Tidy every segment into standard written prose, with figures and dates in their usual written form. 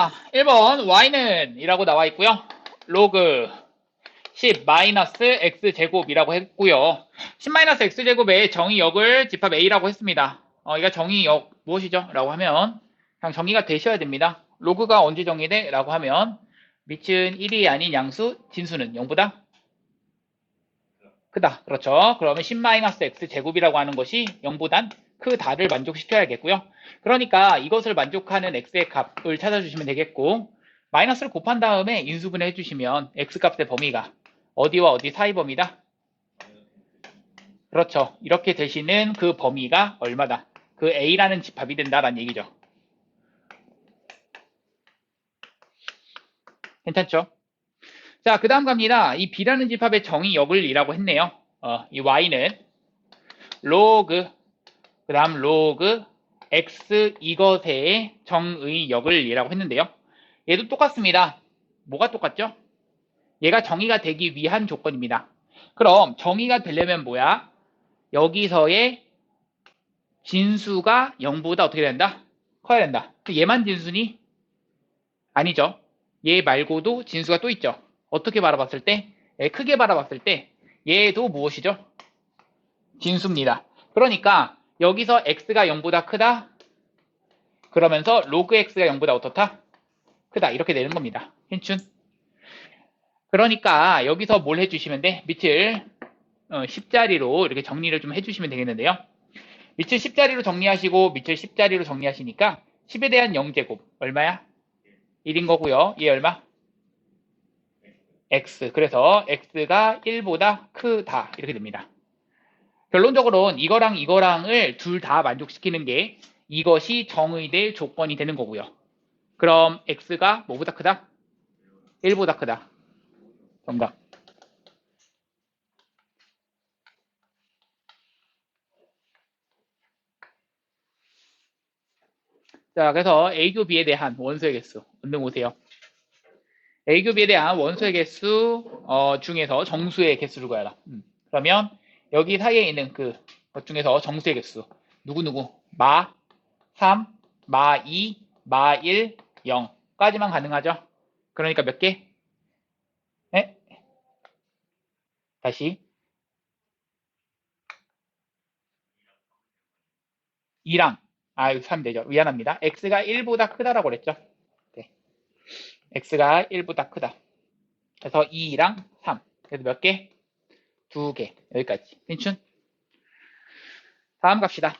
자, 1번 y는 이라고 나와 있고요. 로그 10 마이너스 x제곱이라고 했고요. 10 마이너스 x제곱의 정의역을 집합 a라고 했습니다. 이거 정의역 무엇이죠? 라고 하면 그냥 정의가 되셔야 됩니다. 로그가 언제 정의돼? 라고 하면 밑은 1이 아닌 양수 진수는 0보다 크다. 그렇죠. 그러면 10 마이너스 x제곱이라고 하는 것이 0보단 크다를 만족시켜야겠고요. 그러니까 이것을 만족하는 x의 값을 찾아주시면 되겠고, 마이너스를 곱한 다음에 인수분해 해주시면 x값의 범위가 어디와 어디 사이 범위다? 그렇죠. 이렇게 되시는 그 범위가 얼마다? 그 a라는 집합이 된다라는 얘기죠. 괜찮죠? 자, 그 다음 갑니다. 이 b라는 집합의 정의역을 이라고 했네요. 이 y는 로그, 그 다음 로그 x 이것의 정의역을 이라고 했는데요. 얘도 똑같습니다. 뭐가 똑같죠? 얘가 정의가 되기 위한 조건입니다. 그럼 정의가 되려면 뭐야? 여기서의 진수가 0보다 어떻게 된다? 커야 된다. 얘만 진수니? 아니죠. 얘 말고도 진수가 또 있죠. 어떻게 바라봤을 때? 크게 바라봤을 때 얘도 무엇이죠? 진수입니다. 그러니까 여기서 x가 0보다 크다? 그러면서 로그 x가 0보다 어떻다? 크다. 이렇게 되는 겁니다. 괜춘? 그러니까 여기서 뭘 해주시면 돼? 밑을 10자리로 이렇게 정리를 좀 해주시면 되겠는데요. 밑을 10자리로 정리하시고 밑을 10자리로 정리하시니까 10에 대한 0제곱 얼마야? 1인 거고요. 얘 얼마? x. 그래서 x가 1보다 크다. 이렇게 됩니다. 결론적으로는 이거랑 이거랑을 둘 다 만족시키는 게 이것이 정의될 조건이 되는 거고요. 그럼 x가 뭐보다 크다? 1보다 크다. 정답. 자, 그래서 A 교비에 대한 원소의 개수 운동 오세요. A 교비에 대한 원소의 개수 중에서 정수의 개수를 구하라. 그러면 여기 사이에 있는 그 것 중에서 정수의 개수 누구누구 마 3, 마 2, 마 1, 0까지만 가능하죠. 그러니까 몇 개? 네? 다시 2랑 여기 3 되죠. 미안합니다. x가 1보다 크다라고 그랬죠. 네. x가 1보다 크다. 그래서 2랑 3. 그래서 몇 개? 2개. 여기까지. 괜춘? 다음 갑시다.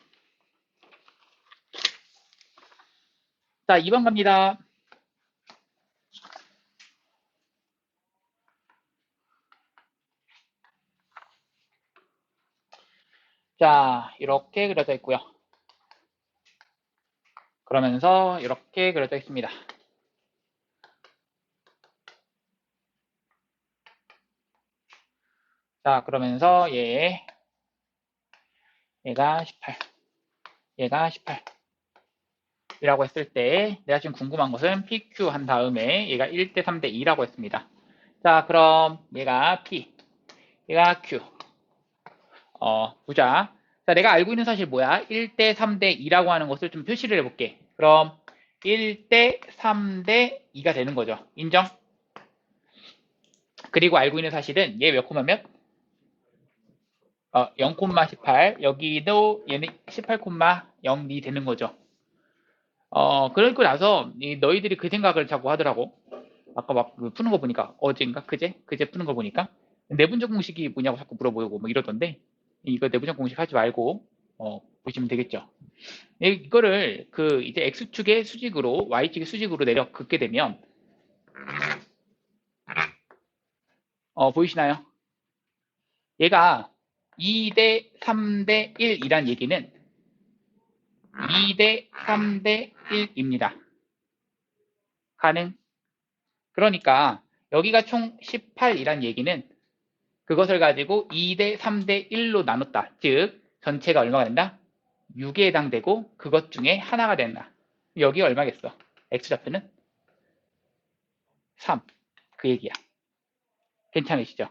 자, 2번 갑니다. 자, 이렇게 그려져 있고요. 그러면서 이렇게 그려져 있습니다. 자, 그러면서 얘가 18, 얘가 18 이라고 했을 때 내가 지금 궁금한 것은 PQ 한 다음에 얘가 1대 3대 2라고 했습니다. 자, 그럼 얘가 P, 얘가 Q. 보자. 자, 내가 알고 있는 사실 뭐야? 1대 3대 2라고 하는 것을 좀 표시를 해볼게. 그럼 1대 3대 2가 되는 거죠. 인정? 그리고 알고 있는 사실은 얘 몇 콤마 몇? 0,18. 여기도 얘는 18,02 되는 거죠. 그러고 나서 너희들이 그 생각을 자꾸 하더라고. 아까 막 푸는 거 보니까 어제인가? 그제 푸는 거 보니까 내분적 공식이 뭐냐고 자꾸 물어보고 뭐 이러던데 이거 내분적 공식 하지 말고 보시면 되겠죠. 이거를 그 이제 x축의 수직으로 y축의 수직으로 내려 긋게 되면 보이시나요? 얘가 2대 3대 1이란 얘기는 2대 3대 1입니다. 가능? 그러니까 여기가 총 18이란 얘기는 그것을 가지고 2대 3대 1로 나눴다. 즉 전체가 얼마가 된다? 6에 해당되고 그것 중에 하나가 된다. 여기 얼마겠어? x좌표는 3. 그 얘기야. 괜찮으시죠?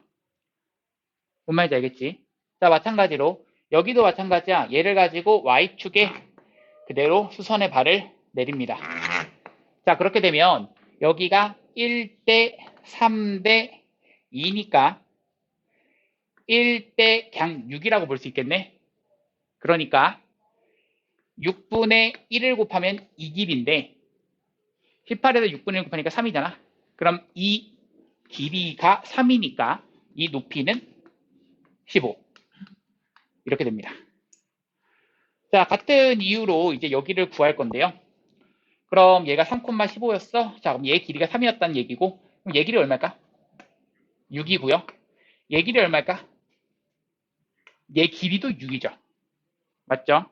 뭔 말인지 알겠지? 자, 마찬가지로 여기도 마찬가지야. 얘를 가지고 y축에 그대로 수선의 발을 내립니다. 자, 그렇게 되면 여기가 1대 3대 2니까 1대 그냥 6이라고 볼 수 있겠네. 그러니까 6분의 1을 곱하면 2길인데 18에서 6분의 1 곱하니까 3이잖아. 그럼 이 길이가 3이니까 이 높이는 15. 이렇게 됩니다. 자, 같은 이유로 이제 여기를 구할 건데요. 그럼 얘가 3,15였어? 자, 그럼 얘 길이가 3이었다는 얘기고, 그럼 얘 길이 얼마일까? 6이고요. 얘 길이 얼마일까? 얘 길이도 6이죠. 맞죠?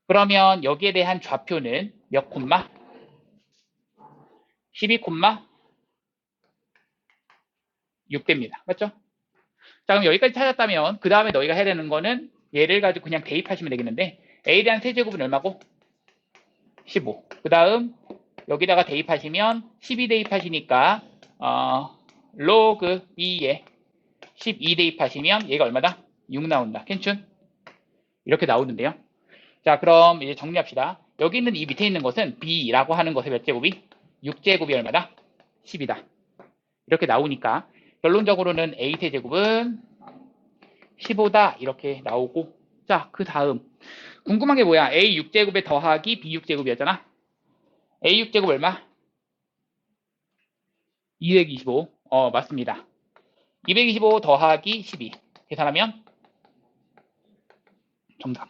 그러면 여기에 대한 좌표는 몇 콤마? 12 콤마 6대입니다. 맞죠? 자, 그럼 여기까지 찾았다면 그 다음에 너희가 해야 되는 거는 얘를 가지고 그냥 대입하시면 되겠는데 A에 대한 세제곱은 얼마고? 15. 그 다음 여기다가 대입하시면 12 대입하시니까 로그 B에 12 대입하시면 얘가 얼마다? 6 나온다. 괜춘? 이렇게 나오는데요. 자, 그럼 이제 정리합시다. 여기 있는 이 밑에 있는 것은 B라고 하는 것의 몇 제곱이? 6제곱이 얼마다? 10이다. 이렇게 나오니까 결론적으로는 A 세제곱은 15다. 이렇게 나오고 자, 그 다음 궁금한 게 뭐야? A 6제곱에 더하기 B 6제곱이었잖아. A 6제곱 얼마? 225. 맞습니다. 225 더하기 12. 계산하면 정답.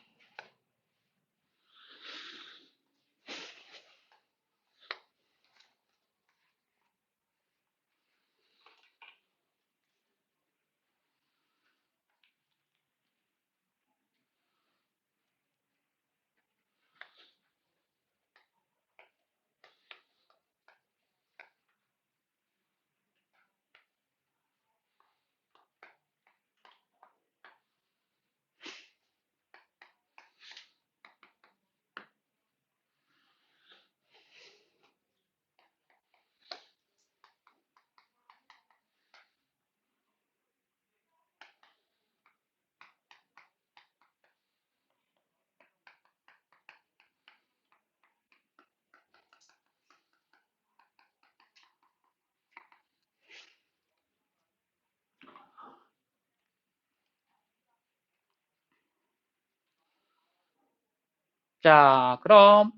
자, 그럼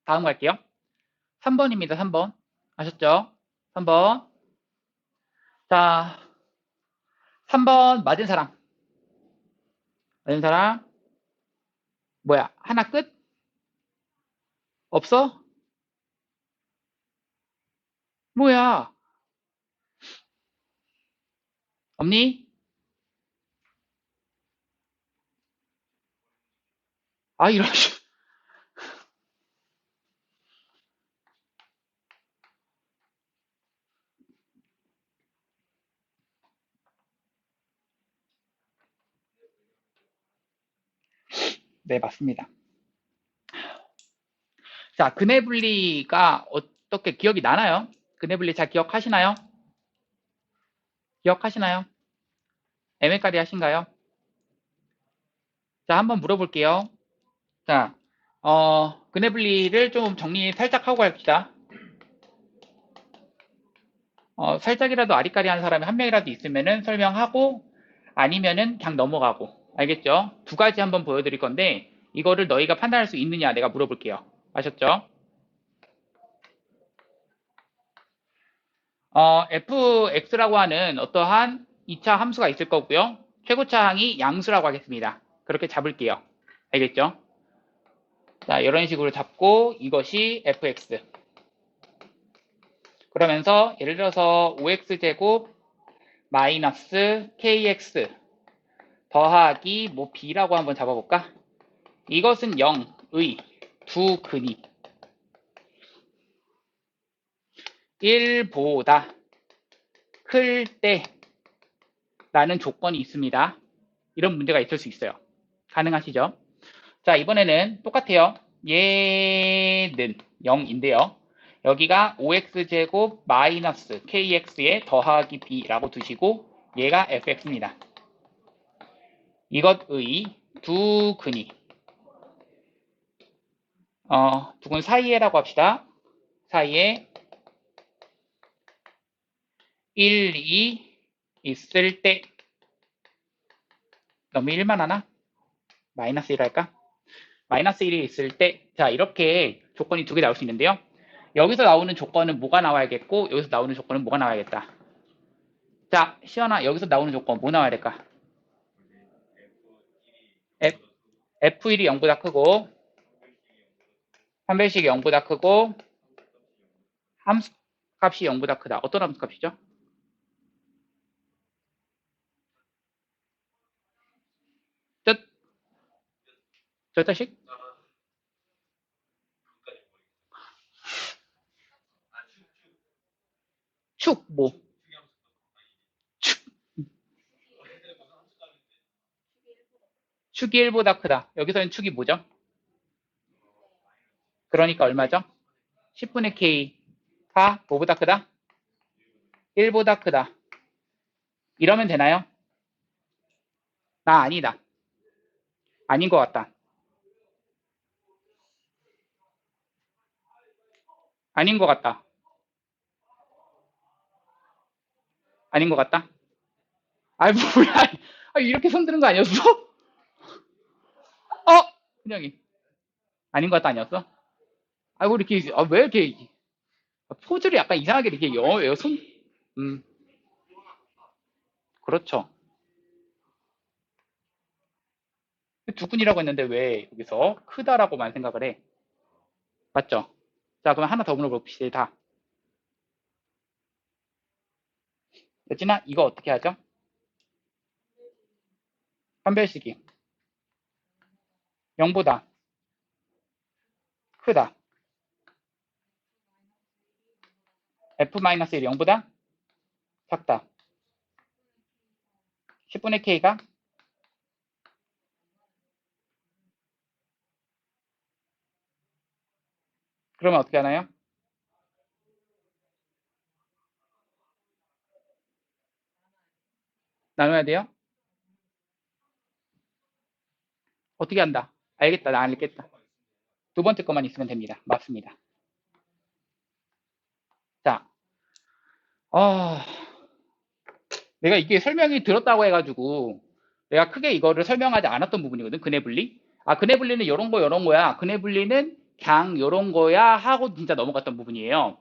다음 갈게요. 3번입니다. 3번. 아셨죠? 3번. 자, 3번 맞은 사람. 맞은 사람. 뭐야? 하나 끝? 없어? 뭐야? 없니? 아, 이런. 네, 맞습니다. 자, 근해 분리가 어떻게 기억이 나나요? 근해 분리 잘 기억하시나요? 기억하시나요? 애매까지 하신가요? 자, 한번 물어볼게요. 자, 근해 분리를 좀 정리 살짝 하고 갑시다. 살짝이라도 아리까리한 사람이 한 명이라도 있으면은 설명하고 아니면은 그냥 넘어가고 알겠죠? 두 가지 한번 보여드릴 건데 이거를 너희가 판단할 수 있느냐 내가 물어볼게요. 아셨죠? fx라고 하는 어떠한 2차 함수가 있을 거고요. 최고차항이 양수라고 하겠습니다. 그렇게 잡을게요. 알겠죠? 자, 이런 식으로 잡고 이것이 fx. 그러면서 예를 들어서 5x제곱 마이너스 kx 더하기 뭐 b라고 한번 잡아볼까? 이것은 0의 두 근이 1보다 클 때라는 조건이 있습니다. 이런 문제가 있을 수 있어요. 가능하시죠? 자, 이번에는 똑같아요. 얘는 0인데요. 여기가 5x제곱 마이너스 kx에 더하기 b라고 두시고 얘가 fx입니다. 이것의 두 근이 두 근 사이에라고 합시다. 사이에 1, 2 있을 때 너무 1만 하나? 마이너스 1 할까? 마이너스 1이 있을 때, 자, 이렇게 조건이 두 개 나올 수 있는데요. 여기서 나오는 조건은 뭐가 나와야겠고, 여기서 나오는 조건은 뭐가 나와야겠다. 자, 시연아, 여기서 나오는 조건 뭐 나와야 될까? F1이 0보다 크고, 판별식이 0보다 크고, 함수 값이 0보다 크다. 어떤 함수 값이죠? 뜻? 저 자식? 축, 뭐? 축, 축이 1보다 크다. 여기서는 축이 뭐죠? 그러니까 얼마죠? 10분의 K가 뭐보다 크다? 1보다 크다. 이러면 되나요? 나 아니다. 아닌 것 같다. 아닌 것 같다. 아닌 것 같다. 아이, 뭐야. 아, 이렇게 손드는 거 아니었어? 어? 그냥이. 아닌 것 같다 아니었어? 아, 뭐 이렇게, 아, 왜 이렇게, 포즈를 약간 이상하게 이렇게 음, 그렇죠. 두 분이라고 했는데 왜 여기서 크다라고만 생각을 해? 맞죠? 자, 그럼 하나 더 물어봅시다. 여진아, 이거 어떻게 하죠? 판별식이 0보다 크다. F-1이 0보다 작다. 10분의 K가 그러면 어떻게 하나요? 나눠야 돼요? 어떻게 한다? 알겠다. 나 알겠다. 두 번째 것만 있으면 됩니다. 맞습니다. 자, 어, 내가 이게 설명이 들었다고 해가지고 내가 크게 이거를 설명하지 않았던 부분이거든. 근해 분리. 아, 근해 분리는 이런 거 이런 거야. 근해 분리는 그냥 이런 거야 하고 진짜 넘어갔던 부분이에요.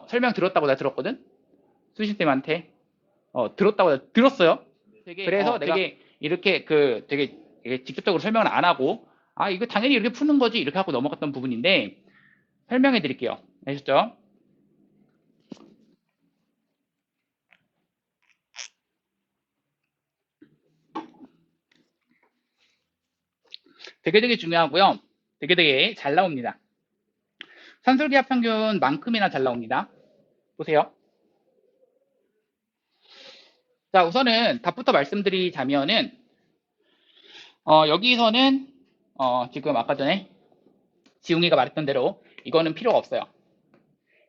설명 들었다고 내가 들었거든. 수신쌤한테 들었다고 내가 들었어요. 그래서 내가 되게 이렇게 되게 직접적으로 설명을 안 하고 아, 이거 당연히 이렇게 푸는 거지 이렇게 하고 넘어갔던 부분인데 설명해 드릴게요. 아셨죠? 되게 중요하고요. 되게 잘 나옵니다. 산술기압 평균만큼이나 잘 나옵니다. 보세요. 자, 우선은 답부터 말씀드리자면은 여기서는 지금 아까 전에 지웅이가 말했던 대로 이거는 필요가 없어요.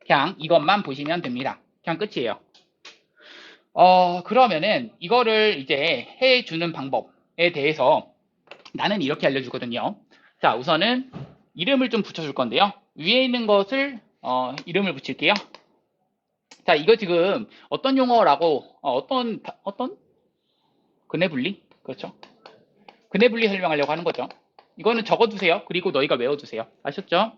그냥 이것만 보시면 됩니다. 그냥 끝이에요. 그러면은 이거를 이제 해주는 방법에 대해서 나는 이렇게 알려주거든요. 자, 우선은 이름을 좀 붙여줄 건데요. 위에 있는 것을 이름을 붙일게요. 자, 이거 지금 어떤 용어라고 어떤 근해 분리? 그렇죠? 근해 분리 설명하려고 하는 거죠. 이거는 적어두세요. 그리고 너희가 외워두세요. 아셨죠?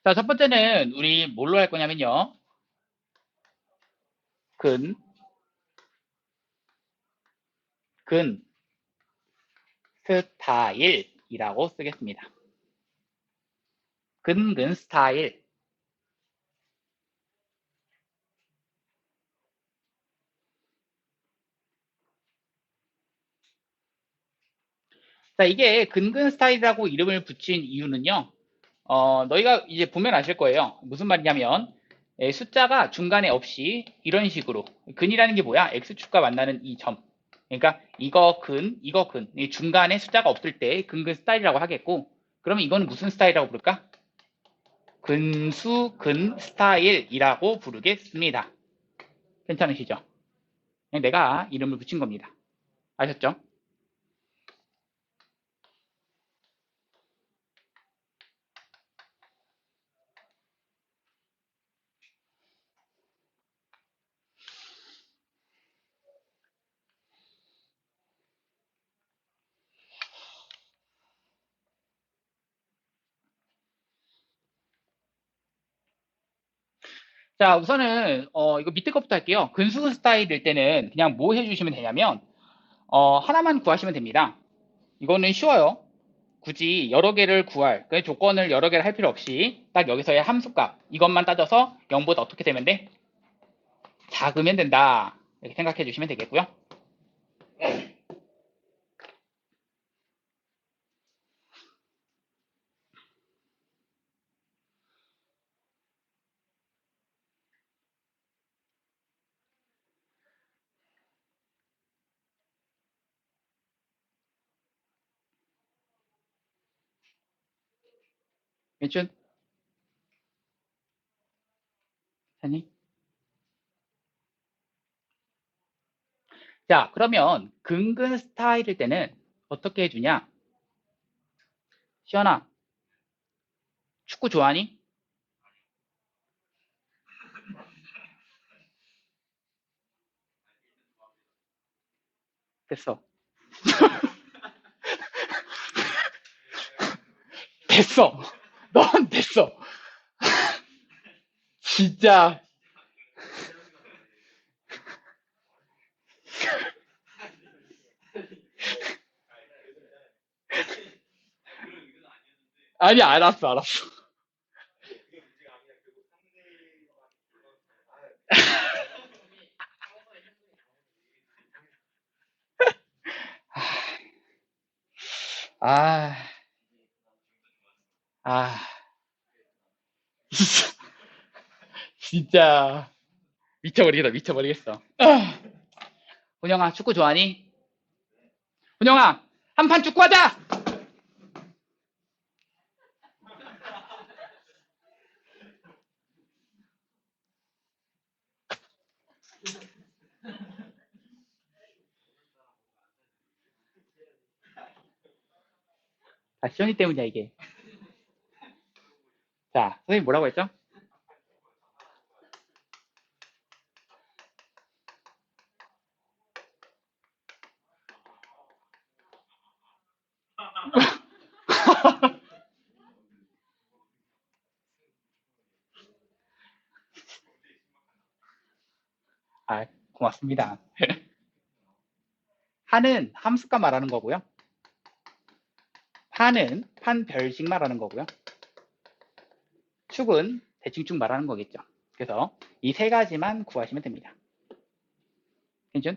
자, 첫 번째는 우리 뭘로 할 거냐면요. 근, 근, 스타일이라고 쓰겠습니다. 근근 스타일. 자, 이게 근근 스타일이라고 이름을 붙인 이유는요. 너희가 이제 보면 아실 거예요. 무슨 말이냐면 숫자가 중간에 없이 이런 식으로 근이라는 게 뭐야? x축과 만나는 이 점. 그러니까 이거 근, 이 중간에 숫자가 없을 때 근근 스타일이라고 하겠고, 그러면 이거는 무슨 스타일이라고 부를까? 근수 근 스타일이라고 부르겠습니다. 괜찮으시죠? 그냥 내가 이름을 붙인 겁니다. 아셨죠? 자, 우선은 이거 밑에 것부터 할게요. 근수근 스타일일 때는 그냥 뭐 해주시면 되냐면 하나만 구하시면 됩니다. 이거는 쉬워요. 굳이 여러 개를 구할 그 조건을 여러 개를 할 필요 없이 딱 여기서의 함수값 이것만 따져서 0보다 어떻게 되면 돼? 작으면 된다. 이렇게 생각해 주시면 되겠고요. 괜춘? 괜찮니? 자, 그러면 근근 스타일일 때는 어떻게 해주냐? 시연아, 축구 좋아하니? 됐어. 됐어. 넌 됐어. 진짜. 아니, 알았어, 알았어. 아, 아, 진짜 미쳐버리겠다, 미쳐버리겠어. 훈영아, 축구 좋아하니? 훈영아, 한 판 축구하자! 아, 시연이 때문이야, 이게. 자, 선생님 뭐라고 했죠? 아, 고맙습니다. 한은 함수값 말하는 거고요. 판은 판별식 말하는 거고요. 축은 대칭축 말하는 거겠죠. 그래서 이 세 가지만 구하시면 됩니다. 괜찮?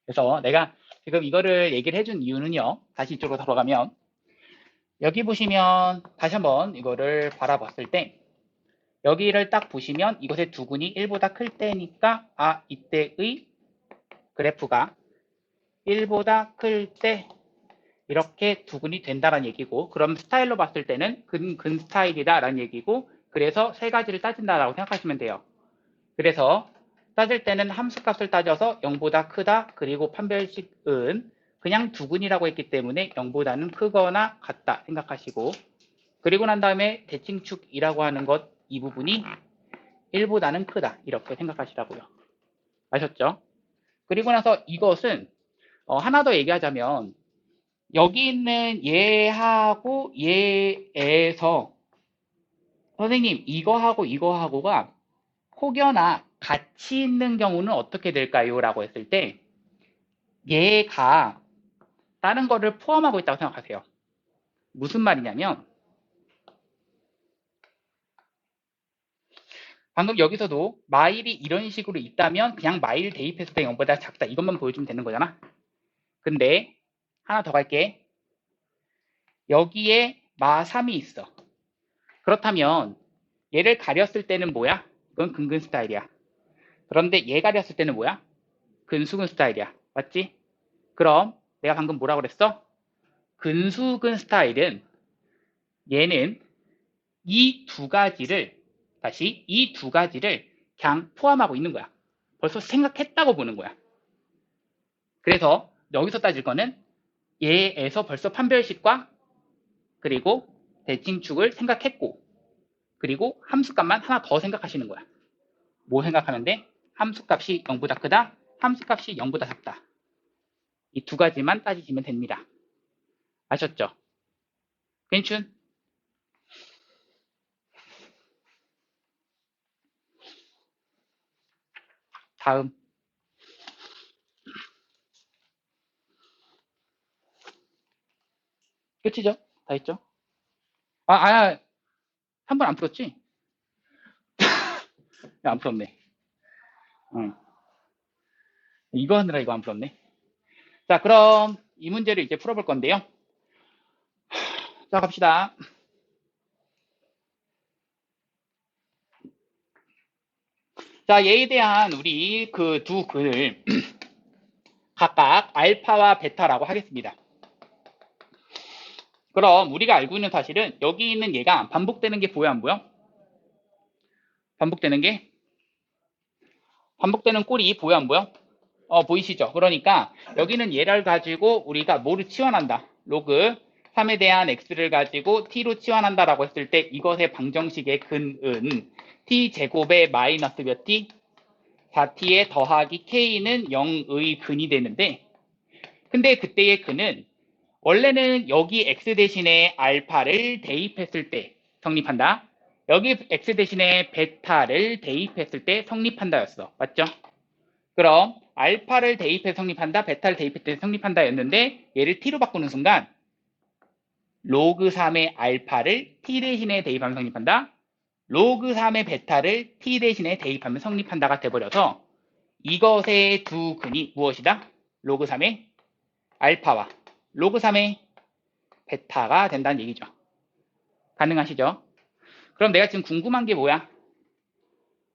그래서 내가 지금 이거를 얘기를 해준 이유는요. 다시 이쪽으로 돌아가면 여기 보시면 다시 한번 이거를 바라봤을 때 여기를 딱 보시면 이것의 두근이 1보다 클 때니까 이때의 그래프가 1보다 클 때 이렇게 두근이 된다는 얘기고 그럼 스타일로 봤을 때는 근 스타일이다라는 얘기고 그래서 세 가지를 따진다라고 생각하시면 돼요. 그래서 따질 때는 함수값을 따져서 0보다 크다 그리고 판별식은 그냥 두근이라고 했기 때문에 0보다는 크거나 같다 생각하시고 그리고 난 다음에 대칭축이라고 하는 것 이 부분이 1보다는 크다 이렇게 생각하시라고요. 아셨죠? 그리고 나서 이것은 하나 더 얘기하자면 여기 있는 얘하고 얘에서 선생님 이거하고 이거하고가 혹여나 같이 있는 경우는 어떻게 될까요? 라고 했을 때 얘가 다른 거를 포함하고 있다고 생각하세요. 무슨 말이냐면 방금 여기서도 마일이 이런 식으로 있다면 그냥 마일 대입했을 때 0보다 작다 이것만 보여주면 되는 거잖아. 근데 하나 더 갈게. 여기에 마 3이 있어. 그렇다면 얘를 가렸을 때는 뭐야? 이건 근근 스타일이야. 그런데 얘 가렸을 때는 뭐야? 근수근 스타일이야. 맞지? 그럼 내가 방금 뭐라고 그랬어? 근수근 스타일은 얘는 이 두 가지를 다시 이 두 가지를 그냥 포함하고 있는 거야. 벌써 생각했다고 보는 거야. 그래서 여기서 따질 거는 얘에서 벌써 판별식과 그리고 대칭축을 생각했고 그리고 함수값만 하나 더 생각하시는 거야. 뭐 생각하면 돼? 함수값이 0보다 크다, 함수값이 0보다 작다. 이 두 가지만 따지시면 됩니다. 아셨죠? 괜춘? 다음. 끝이죠? 다 했죠? 아, 3번 안 풀었지? 야, 안 풀었네. 응. 이거 하느라 이거 안 풀었네. 자, 그럼 이 문제를 이제 풀어볼 건데요. 자, 갑시다. 자, 얘에 대한 우리 그 두 근을 각각 알파와 베타라고 하겠습니다. 그럼 우리가 알고 있는 사실은 여기 있는 얘가 반복되는 게 보여 안 보여? 반복되는 게? 반복되는 꼴이 보여 안 보여? 보이시죠? 그러니까 여기는 얘를 가지고 우리가 뭐를 치환한다? 로그 3에 대한 x를 가지고 t로 치환한다라고 했을 때 이것의 방정식의 근은 t제곱의 마이너스 몇 t? 4t에 더하기 k는 0의 근이 되는데 근데 그때의 근은 원래는 여기 x 대신에 알파를 대입했을 때 성립한다. 여기 x 대신에 베타를 대입했을 때 성립한다였어. 맞죠? 그럼 알파를 대입해 성립한다, 베타를 대입할 때 성립한다였는데 얘를 t로 바꾸는 순간 로그 3의 알파를 t 대신에 대입하면 성립한다. 로그 3의 베타를 t 대신에 대입하면 성립한다가 돼버려서 이것의 두 근이 무엇이다? 로그 3의 알파와 로그 3의 베타가 된다는 얘기죠. 가능하시죠? 그럼 내가 지금 궁금한 게 뭐야?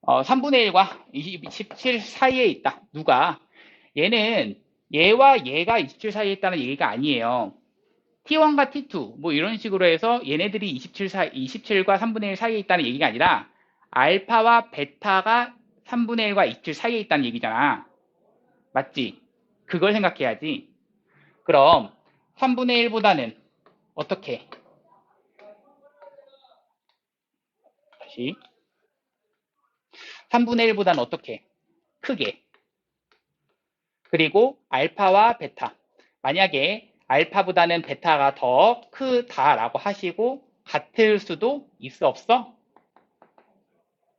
3분의 1과 27 사이에 있다. 누가? 얘는 얘와 얘가 27 사이에 있다는 얘기가 아니에요. T1과 T2 뭐 이런 식으로 해서 얘네들이 27과 3분의 1 사이에 있다는 얘기가 아니라 알파와 베타가 3분의 1과 27 사이에 있다는 얘기잖아. 맞지? 그걸 생각해야지. 그럼 3분의 1보다는 어떻게? 다시 3분의 1보다는 어떻게? 크게. 그리고 알파와 베타. 만약에 알파보다는 베타가 더 크다라고 하시고 같을 수도 있어 없어?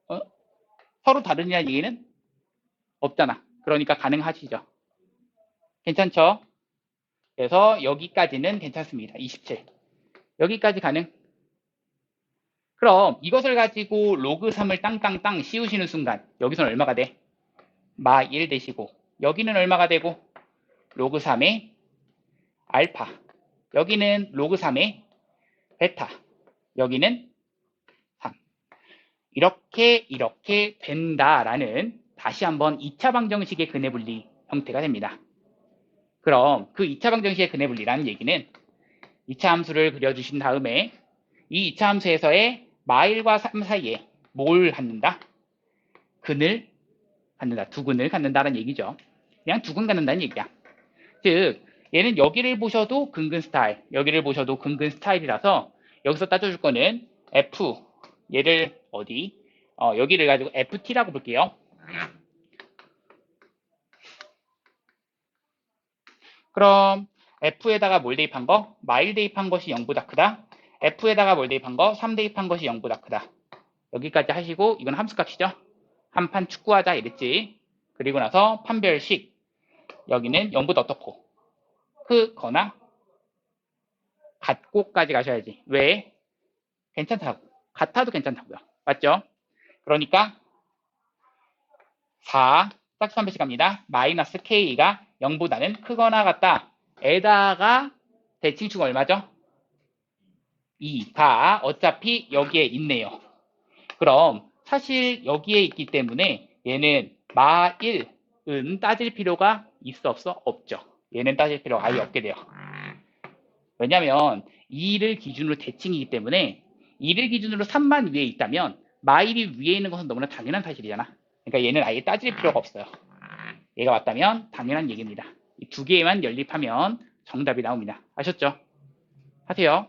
어? 서로 다르냐는 얘기는 없잖아. 그러니까 가능하시죠. 괜찮죠? 그래서 여기까지는 괜찮습니다. 27. 여기까지 가능? 그럼 이것을 가지고 로그 3을 땅땅땅 씌우시는 순간 여기서는 얼마가 돼? 마 1 되시고 여기는 얼마가 되고? 로그 3의 알파. 여기는 로그 3의 베타. 여기는 3. 이렇게 된다라는 다시 한번 2차 방정식의 근해 분리 형태가 됩니다. 그럼 그 2차 방정식의 근해 분리라는 얘기는 2차 함수를 그려주신 다음에 이 2차 함수에서의 마일과 3 사이에 뭘 갖는다? 근을 갖는다. 두 근을 갖는다는 얘기죠. 그냥 두 근 갖는다는 얘기야. 즉 얘는 여기를 보셔도 근근 스타일, 여기를 보셔도 근근 스타일이라서 여기서 따져줄 거는 F, 얘를 어디? 여기를 가지고 FT라고 볼게요. 그럼 F에다가 뭘 대입한 거? 마일 대입한 것이 0보다 크다. F에다가 뭘 대입한 거? 3 대입한 것이 0보다 크다. 여기까지 하시고 이건 함수값이죠. 한판 축구하자 이랬지. 그리고 나서 판별식. 여기는 0보다 어떻고? 크거나 같고까지 가셔야지. 왜? 괜찮다고. 같아도 괜찮다고요. 맞죠? 그러니까 4 짝수함별식 갑니다. 마이너스 K가 0보다는 크거나 같다. 에다가 대칭축 얼마죠? 2가 어차피 여기에 있네요. 그럼 사실 여기에 있기 때문에 얘는 마1은 따질 필요가 있어 없어? 없죠. 얘는 따질 필요가 아예 없게 돼요. 왜냐면 2를 기준으로 대칭이기 때문에 2를 기준으로 3만 위에 있다면 마1이 위에 있는 것은 너무나 당연한 사실이잖아. 그러니까 얘는 아예 따질 필요가 없어요. 얘가 맞다면 당연한 얘기입니다. 이 두 개만 연립하면 정답이 나옵니다. 아셨죠? 하세요.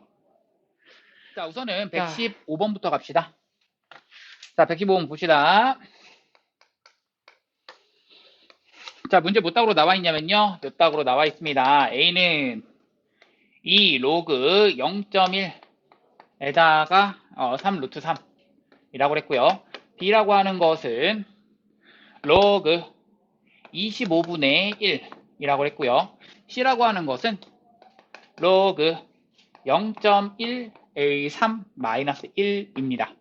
자, 우선은 115번부터 갑시다. 자, 115번 봅시다. 자, 문제 몇 딱으로 나와 있냐면요. 몇 딱으로 나와 있습니다. A는 2 로그 0.1에다가 3 루트 3이라고 했고요. B라고 하는 것은 로그 25분의 1이라고 했고요. C라고 하는 것은 로그 0.1A3-1입니다.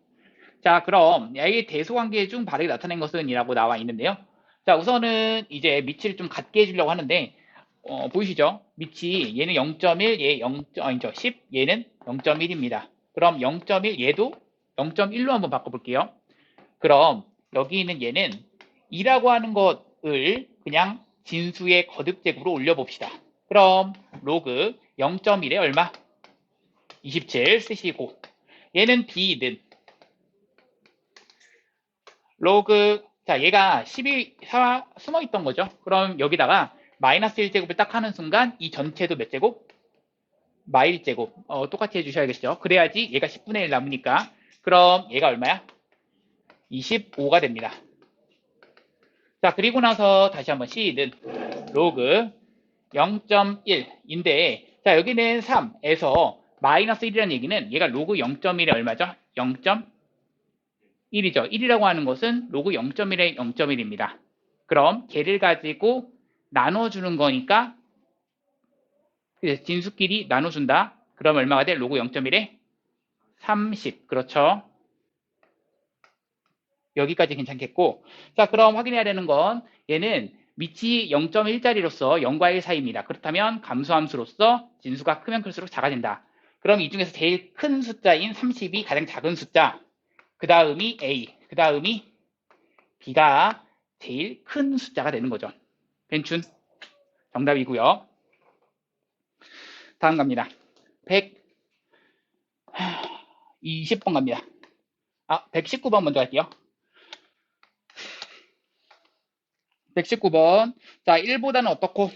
자, 그럼 A의 대소관계 중 바르게 나타낸 것은 이라고 나와 있는데요. 자, 우선은 이제 밑을 좀 같게 해주려고 하는데 보이시죠? 밑이 얘는 0.1, 얘 10, 얘는 0.1입니다. 그럼 0.1, 얘도 0.1로 한번 바꿔볼게요. 그럼 여기 있는 얘는 2라고 하는 것을 그냥 진수의 거듭제곱으로 올려봅시다. 그럼 로그 0.1에 얼마? 27 쓰시고 얘는 B는 로그 자 얘가 10이 숨어 있던 거죠. 그럼 여기다가 마이너스 1제곱을 딱 하는 순간 이 전체도 몇 제곱? 마1제곱 똑같이 해주셔야겠죠. 그래야지 얘가 10분의 1 남으니까 그럼 얘가 얼마야? 25가 됩니다. 자 그리고 나서 다시 한번 C는 로그 0.1인데 자 여기는 3에서 마이너스 1이라는 얘기는 얘가 로그 0.1에 얼마죠? 0.1이죠. 1이라고 하는 것은 로그 0.1에 0.1입니다. 그럼 걔를 가지고 나눠주는 거니까 진수끼리 나눠준다. 그럼 얼마가 돼? 로그 0.1에 30. 그렇죠. 여기까지 괜찮겠고 자 그럼 확인해야 되는 건 얘는 밑이 0.1짜리로서 0과 1 사이입니다. 그렇다면 감소함수로서 진수가 크면 클수록 작아진다. 그럼 이 중에서 제일 큰 숫자인 30이 가장 작은 숫자 그 다음이 A 그 다음이 B가 제일 큰 숫자가 되는 거죠. 괜춘 정답이고요. 다음 갑니다. 120번 갑니다. 119번 먼저 할게요. 119번. 자, 1보다는 어떻고?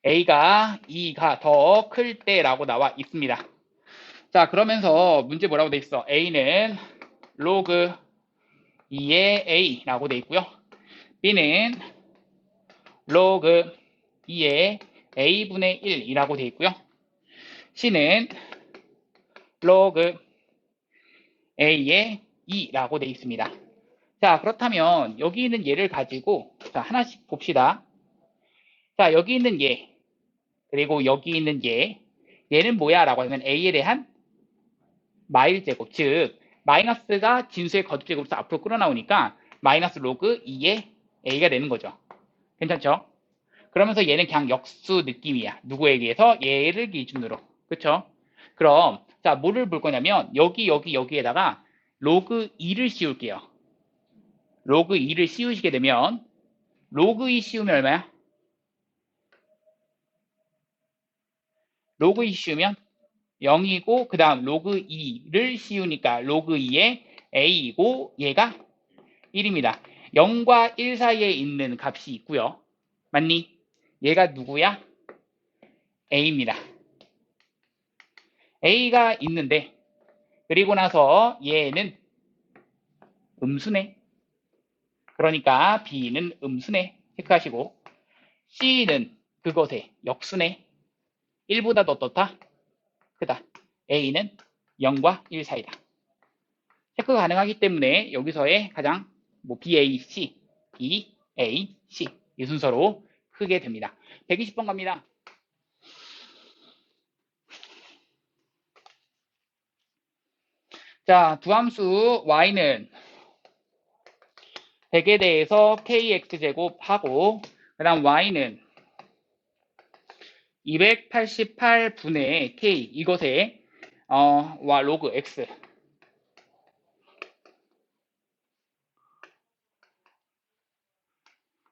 A가 2가 더 클 때라고 나와 있습니다. 자, 그러면서 문제 뭐라고 돼 있어? A는 로그 2의 A라고 돼 있고요. B는 로그 2의 A분의 1이라고 돼 있고요. C는 로그 A의 2라고 돼 있습니다. 자, 그렇다면 여기 있는 얘를 가지고 자, 하나씩 봅시다. 자, 여기 있는 얘 그리고 여기 있는 얘는 뭐야? 라고 하면 A에 대한 마일제곱 즉 마이너스가 진수의 거듭제곱으로서 앞으로 끌어나오니까 마이너스 로그 2의 A가 되는 거죠. 괜찮죠? 그러면서 얘는 그냥 역수 느낌이야. 누구에 비해서? 얘를 기준으로. 그쵸? 그럼 자 뭐를 볼 거냐면 여기에다가 로그 2를 씌울게요. 로그 2를 씌우시게 되면 로그 2 씌우면 얼마야? 로그 2 씌우면 0이고 그 다음 로그 2를 씌우니까 로그 2의 A이고 얘가 1입니다. 0과 1 사이에 있는 값이 있고요. 맞니? 얘가 누구야? A입니다. A가 있는데 그리고 나서 얘는 음수네. 그러니까 B는 음수네. 체크하시고 C는 그것의 역수네. 1보다 더 어떻다? 크다. A는 0과 1 사이다. 체크가 가능하기 때문에 여기서의 가장 BAC, BAC 이 순서로 크게 됩니다. 120번 갑니다. 자, 두함수 y는 100에 대해서 kx제곱하고 그 다음 y는 288분의 k 이것에 로그 x.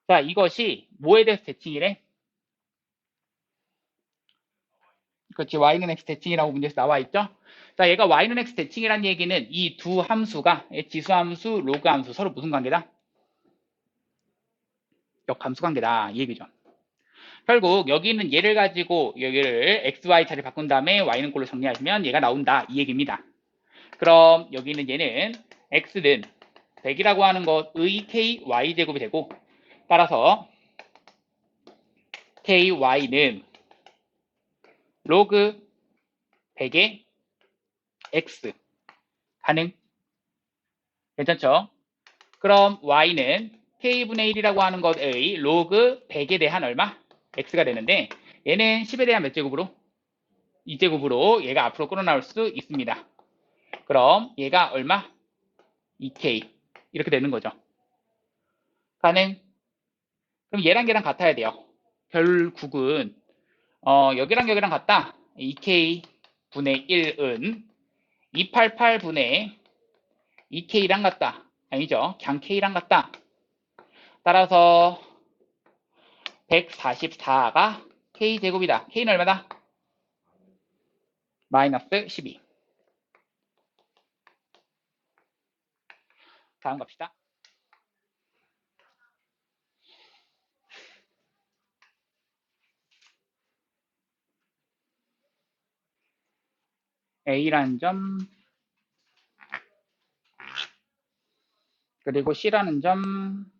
자, 이것이 뭐에 대해서 대칭이래? 그렇지, y는 x 대칭이라고 문제에서 나와 있죠? 자, 얘가 y는 x 대칭이란 얘기는 이 두 함수가 지수함수, 로그함수 서로 무슨 관계다? 역함수 관계다. 이 얘기죠. 결국 여기는 얘를 가지고 여기를 x, y 자리 바꾼 다음에 y는 꼴로 정리하시면 얘가 나온다. 이 얘기입니다. 그럼 여기는 얘는 x는 100이라고 하는 것의 ky, y제곱이 되고 따라서 ky는 로그 100의 x 가능? 괜찮죠? 그럼 y는 k분의 1이라고 하는 것의 로그 100에 대한 얼마? x가 되는데 얘는 10에 대한 몇 제곱으로? 2제곱으로 얘가 앞으로 끌어나올 수 있습니다. 그럼 얘가 얼마? 2k 이렇게 되는 거죠. 가능? 그럼 얘랑 얘랑 같아야 돼요. 결국은 여기랑 여기랑 같다. 2k 분의 1은 288분의 2k랑 같다. 아니죠. 그냥 k랑 같다. 따라서 144가 k제곱이다. k는 얼마다? 마이너스 12. 다음 갑시다. A라는 점 그리고 C라는 점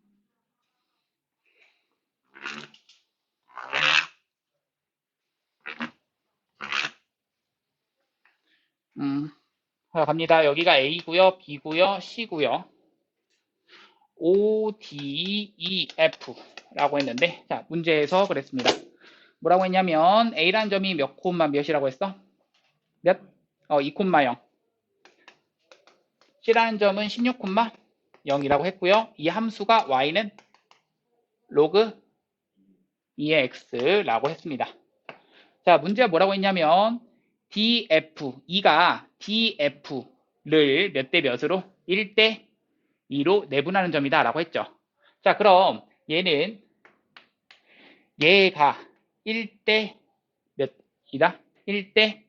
갑니다. 여기가 A고요, B고요, C고요. O, D, E, F라고 했는데 자 문제에서 그랬습니다. 뭐라고 했냐면 A라는 점이 몇 콤마 몇이라고 했어? 몇? 2,0. C라는 점은 16,0이라고 했고요. 이 함수가 Y는 로그 2의 X라고 했습니다. 자, 문제가 뭐라고 했냐면 DF, 2가 DF를 몇 대 몇으로? 1대 2로 내분하는 점이다 라고 했죠. 자, 그럼 얘는 얘가 1대 몇이다? 1대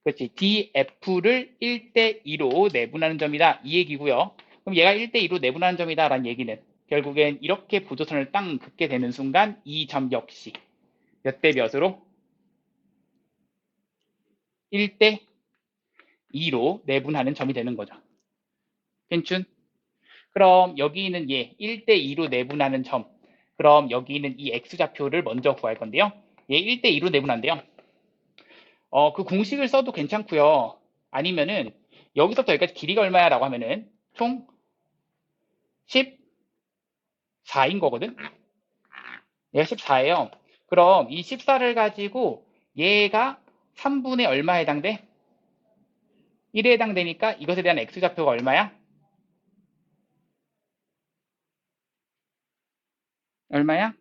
그렇지. DF를 1대 2로 내분하는 점이다. 이 얘기고요. 그럼 얘가 1대 2로 내분하는 점이다 라는 얘기는 결국엔 이렇게 보조선을 땅 긋게 되는 순간 이 점 역시 몇 대 몇으로? 1대 2로 내분하는 점이 되는 거죠. 괜춘? 그럼 여기 있는 얘 1대 2로 내분하는 점. 그럼 여기 있는 이 x좌표를 먼저 구할 건데요. 얘 1대 2로 내분한대요. 그 공식을 써도 괜찮고요. 아니면은 여기서부터 여기까지 길이가 얼마야 라고 하면은 총 14인 거거든. 얘가 14예요. 그럼 이 14를 가지고 얘가 3분의 얼마에 해당돼? 1에 해당되니까 이것에 대한 x좌표가 얼마야? 얼마야?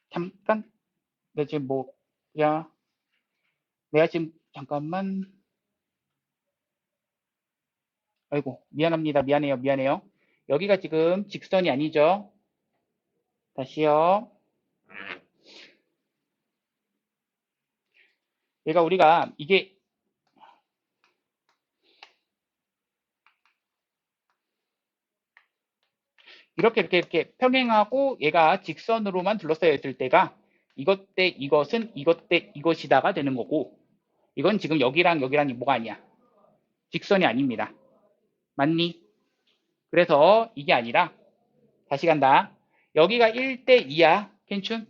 잠깐 내가 지금 뭐야 내가 지금 잠깐만 아이고 미안합니다. 미안해요. 여기가 지금 직선이 아니죠. 다시요. 얘가 우리가 이게 이렇게 평행하고 얘가 직선으로만 둘러싸여 있을 때가 이것 대 이것은 이것 대 이것이다가 되는 거고 이건 지금 여기랑 여기랑 뭐가 아니야. 직선이 아닙니다. 맞니? 그래서 이게 아니라 다시 간다. 여기가 1대 2야. 괜춘?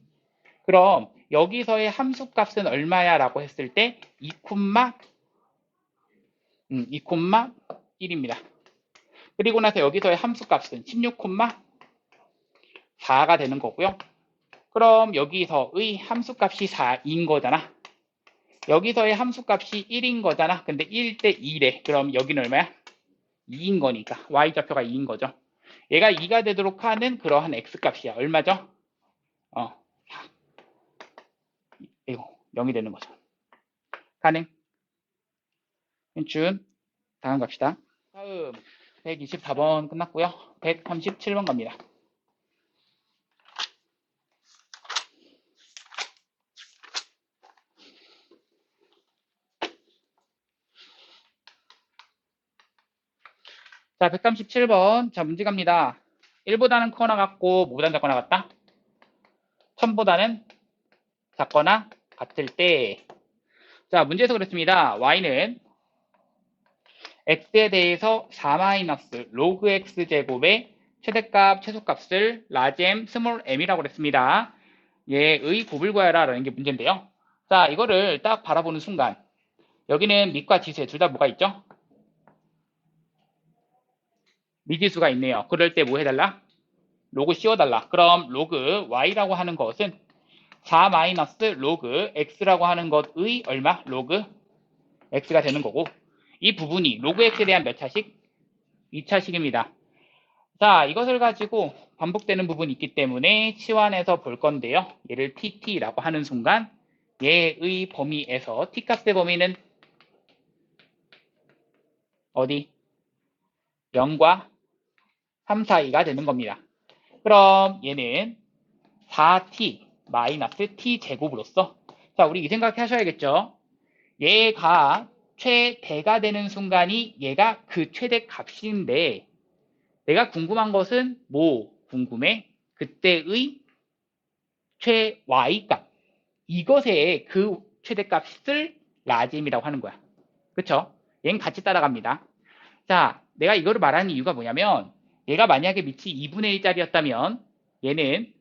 그럼 여기서의 함수값은 얼마야 라고 했을 때 2,1입니다. 그리고 나서 여기서의 함수값은 16,4가 되는 거고요. 그럼 여기서의 함수값이 4인 거잖아. 여기서의 함수값이 1인 거잖아. 근데 1대 2래. 그럼 여기는 얼마야? 2인 거니까. y좌표가 2인 거죠. 얘가 2가 되도록 하는 그러한 x값이야. 얼마죠? 0이 되는 거죠. 가능? 준 다음 갑시다. 다음 124번 끝났고요. 137번 갑니다. 자, 137번. 자, 문제 갑니다. 1보다는 크거나 같고, 뭐보다는 작거나 같다? 1000보다는 작거나 같을 때. 자, 문제에서 그랬습니다. y는 x에 대해서 4-로그 x 제곱의 최대값, 최소값을 large m, small m이라고 그랬습니다. 얘의 곱을 구하라 라는 게 문제인데요. 자, 이거를 딱 바라보는 순간 여기는 밑과 지수에 둘 다 뭐가 있죠? 미지수가 있네요. 그럴 때 뭐 해달라? 로그 씌워달라. 그럼 로그 y라고 하는 것은 4-로그 x라고 하는 것의 얼마? 로그 x가 되는 거고, 이 부분이 로그 x에 대한 몇 차식? 2차식입니다. 자, 이것을 가지고 반복되는 부분이 있기 때문에 치환해서 볼 건데요. 얘를 tt라고 하는 순간 얘의 범위에서 t값의 범위는 어디? 0과 3 사이가 되는 겁니다. 그럼 얘는 4t 마이너스 t 제곱으로서, 자, 우리 이 생각 하셔야겠죠. 얘가 최대가 되는 순간이 얘가 그 최대 값인데, 내가 궁금한 것은 뭐 궁금해? 그때의 최 y값, 이것의 그 최대값을 라짐이라고 하는 거야. 그쵸? 얘는 같이 따라갑니다. 자, 내가 이거를 말하는 이유가 뭐냐면, 얘가 만약에 밑이 2분의 1짜리였다면 얘는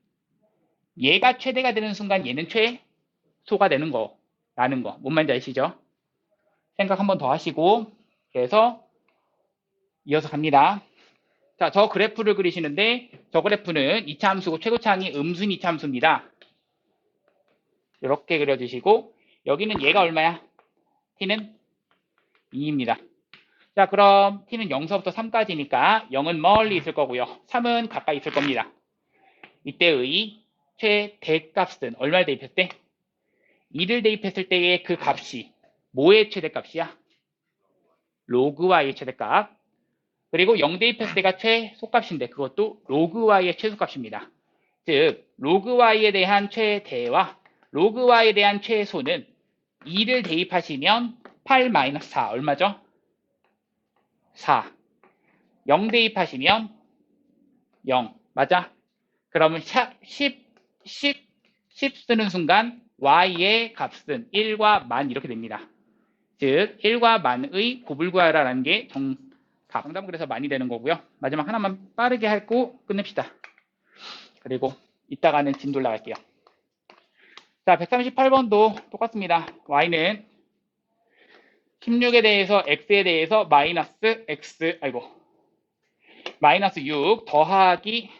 얘가 최대가 되는 순간 얘는 최소가 되는 거라는 거. 뭔 말인지 아시죠? 생각 한번 더 하시고, 그래서 이어서 갑니다. 자, 저 그래프를 그리시는데, 저 그래프는 2차 함수고 최고차항이 음순 2차 함수입니다. 이렇게 그려주시고, 여기는 얘가 얼마야? t는 2입니다. 자, 그럼 t는 0서부터 3까지니까 0은 멀리 있을 거고요. 3은 가까이 있을 겁니다. 이때의 최대값은 얼마를 대입했을 때? 2를 대입했을 때의 그 값이 뭐의 최대값이야? 로그 y의 최대값. 그리고 0 대입했을 때가 최소값인데 그것도 로그 y의 최소값입니다. 즉 로그 y에 대한 최대와 로그 y에 대한 최소는 2를 대입하시면 8-4 얼마죠? 4. 0 대입하시면 0 맞아? 그러면 10 쓰는 순간 y의 값은 1과 만 이렇게 됩니다. 즉 1과 만의 곱을 구하라는 게 정답은 그래서 많이 되는 거고요. 마지막 하나만 빠르게 하고 끝냅시다. 그리고 이따가는 진도 올라갈게요. 자, 138번도 똑같습니다. y는 16에 대해서 x에 대해서 마이너스 6 더하기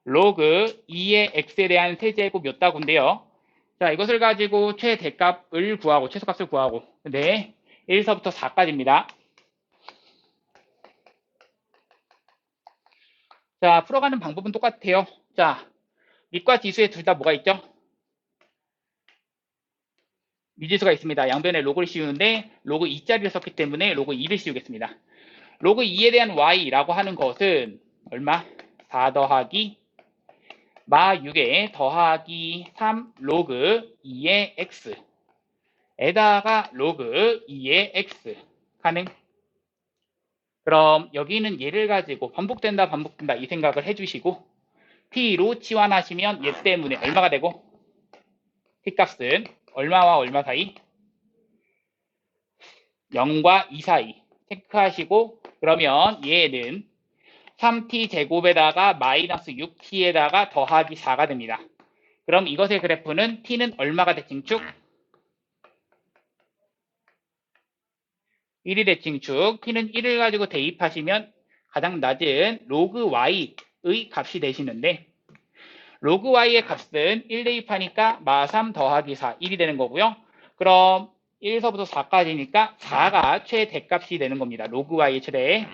로그 2의 x에 대한 세제곱이었다고인데요. 자, 이것을 가지고 최대값을 구하고 최소값을 구하고, 근데 1서부터 4까지입니다. 자, 풀어가는 방법은 똑같아요. 자, 밑과 지수에 둘 다 뭐가 있죠? 미지수가 있습니다. 양변에 로그를 씌우는데 로그 2짜리를 썼기 때문에 로그 2를 씌우겠습니다. 로그 2에 대한 y라고 하는 것은 얼마? 4 더하기 마 6에 더하기 3 로그 2의 x 에다가 로그 2의 x 가능? 그럼 여기는 얘를 가지고 반복된다 이 생각을 해주시고 t로 치환하시면 얘 때문에 얼마가 되고 t값은 얼마와 얼마 사이? 0과 2 사이 체크하시고, 그러면 얘는 3t 제곱에다가 마이너스 6t에다가 더하기 4가 됩니다. 그럼 이것의 그래프는 t는 얼마가 대칭축? 1이 대칭축. t는 1을 가지고 대입하시면 가장 낮은 로그 y의 값이 되시는데, 로그 y의 값은 1 대입하니까 마3 더하기 4, 1이 되는 거고요. 그럼 1서부터 4까지니까 4가 최대값이 되는 겁니다. 로그 y의 최대.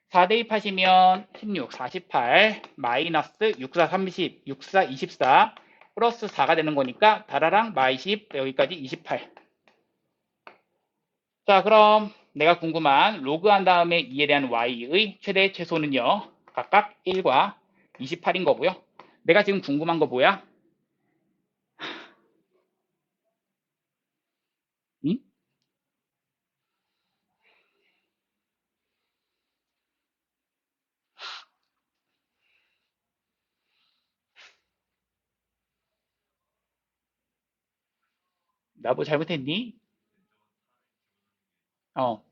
4 대입하시면 16, 48, 마이너스 6, 4, 30, 6, 4, 24, 플러스 4가 되는 거니까 다라랑 마이10 여기까지 28. 자, 그럼 내가 궁금한 로그 한 다음에 2에 대한 y의 최대 최소는요. 각각 1과 28인 거고요. 내가 지금 궁금한 거 뭐야? 응? 나 뭐 잘못했니? 어,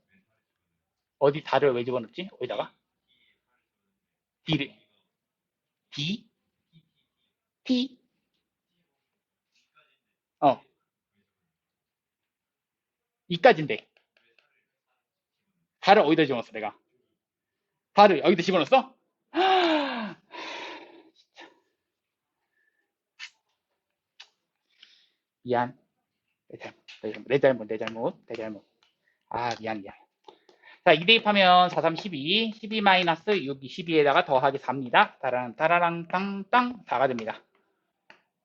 어디 다를 왜 집어넣지? 어디다가? D를, D? T? 어, 2까지인데. 다를 어디다 집어넣었어, 내가? 다를 여기다 집어넣었어? 미안. 내 잘못. 아, 미안. 자, 2 대입하면 4, 3, 12, 12 마이너스 6, 22에다가 더하기 4입니다. 따라랑 땅땅 4가 됩니다.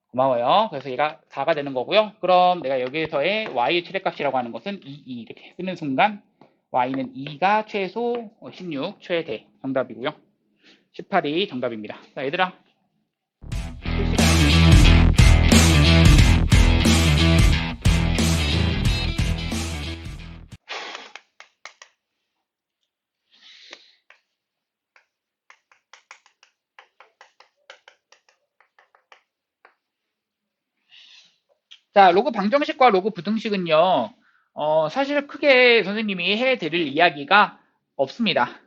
고마워요. 그래서 얘가 4가 되는 거고요. 그럼 내가 여기에서의 y의 최대값이라고 하는 것은 2 이렇게 쓰는 순간 y는 2가 최소, 16 최대 정답이고요. 18이 정답입니다. 자, 얘들아. 자, 로그 방정식과 로그 부등식은요, 사실 크게 선생님이 해드릴 이야기가 없습니다.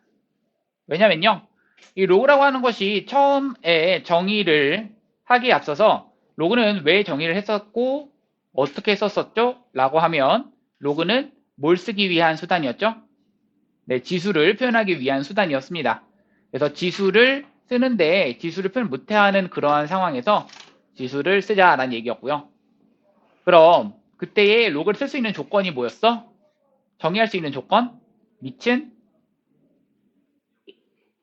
왜냐면요, 이 로그라고 하는 것이 처음에 정의를 하기에 앞서서 로그는 왜 정의를 했었고 어떻게 썼었죠? 라고 하면 로그는 뭘 쓰기 위한 수단이었죠? 네, 지수를 표현하기 위한 수단이었습니다. 그래서 지수를 쓰는데 지수를 표현 못해하는 그러한 상황에서 지수를 쓰자라는 얘기였고요. 그럼 그때의 로그를 쓸 수 있는 조건이 뭐였어? 정의할 수 있는 조건? 밑은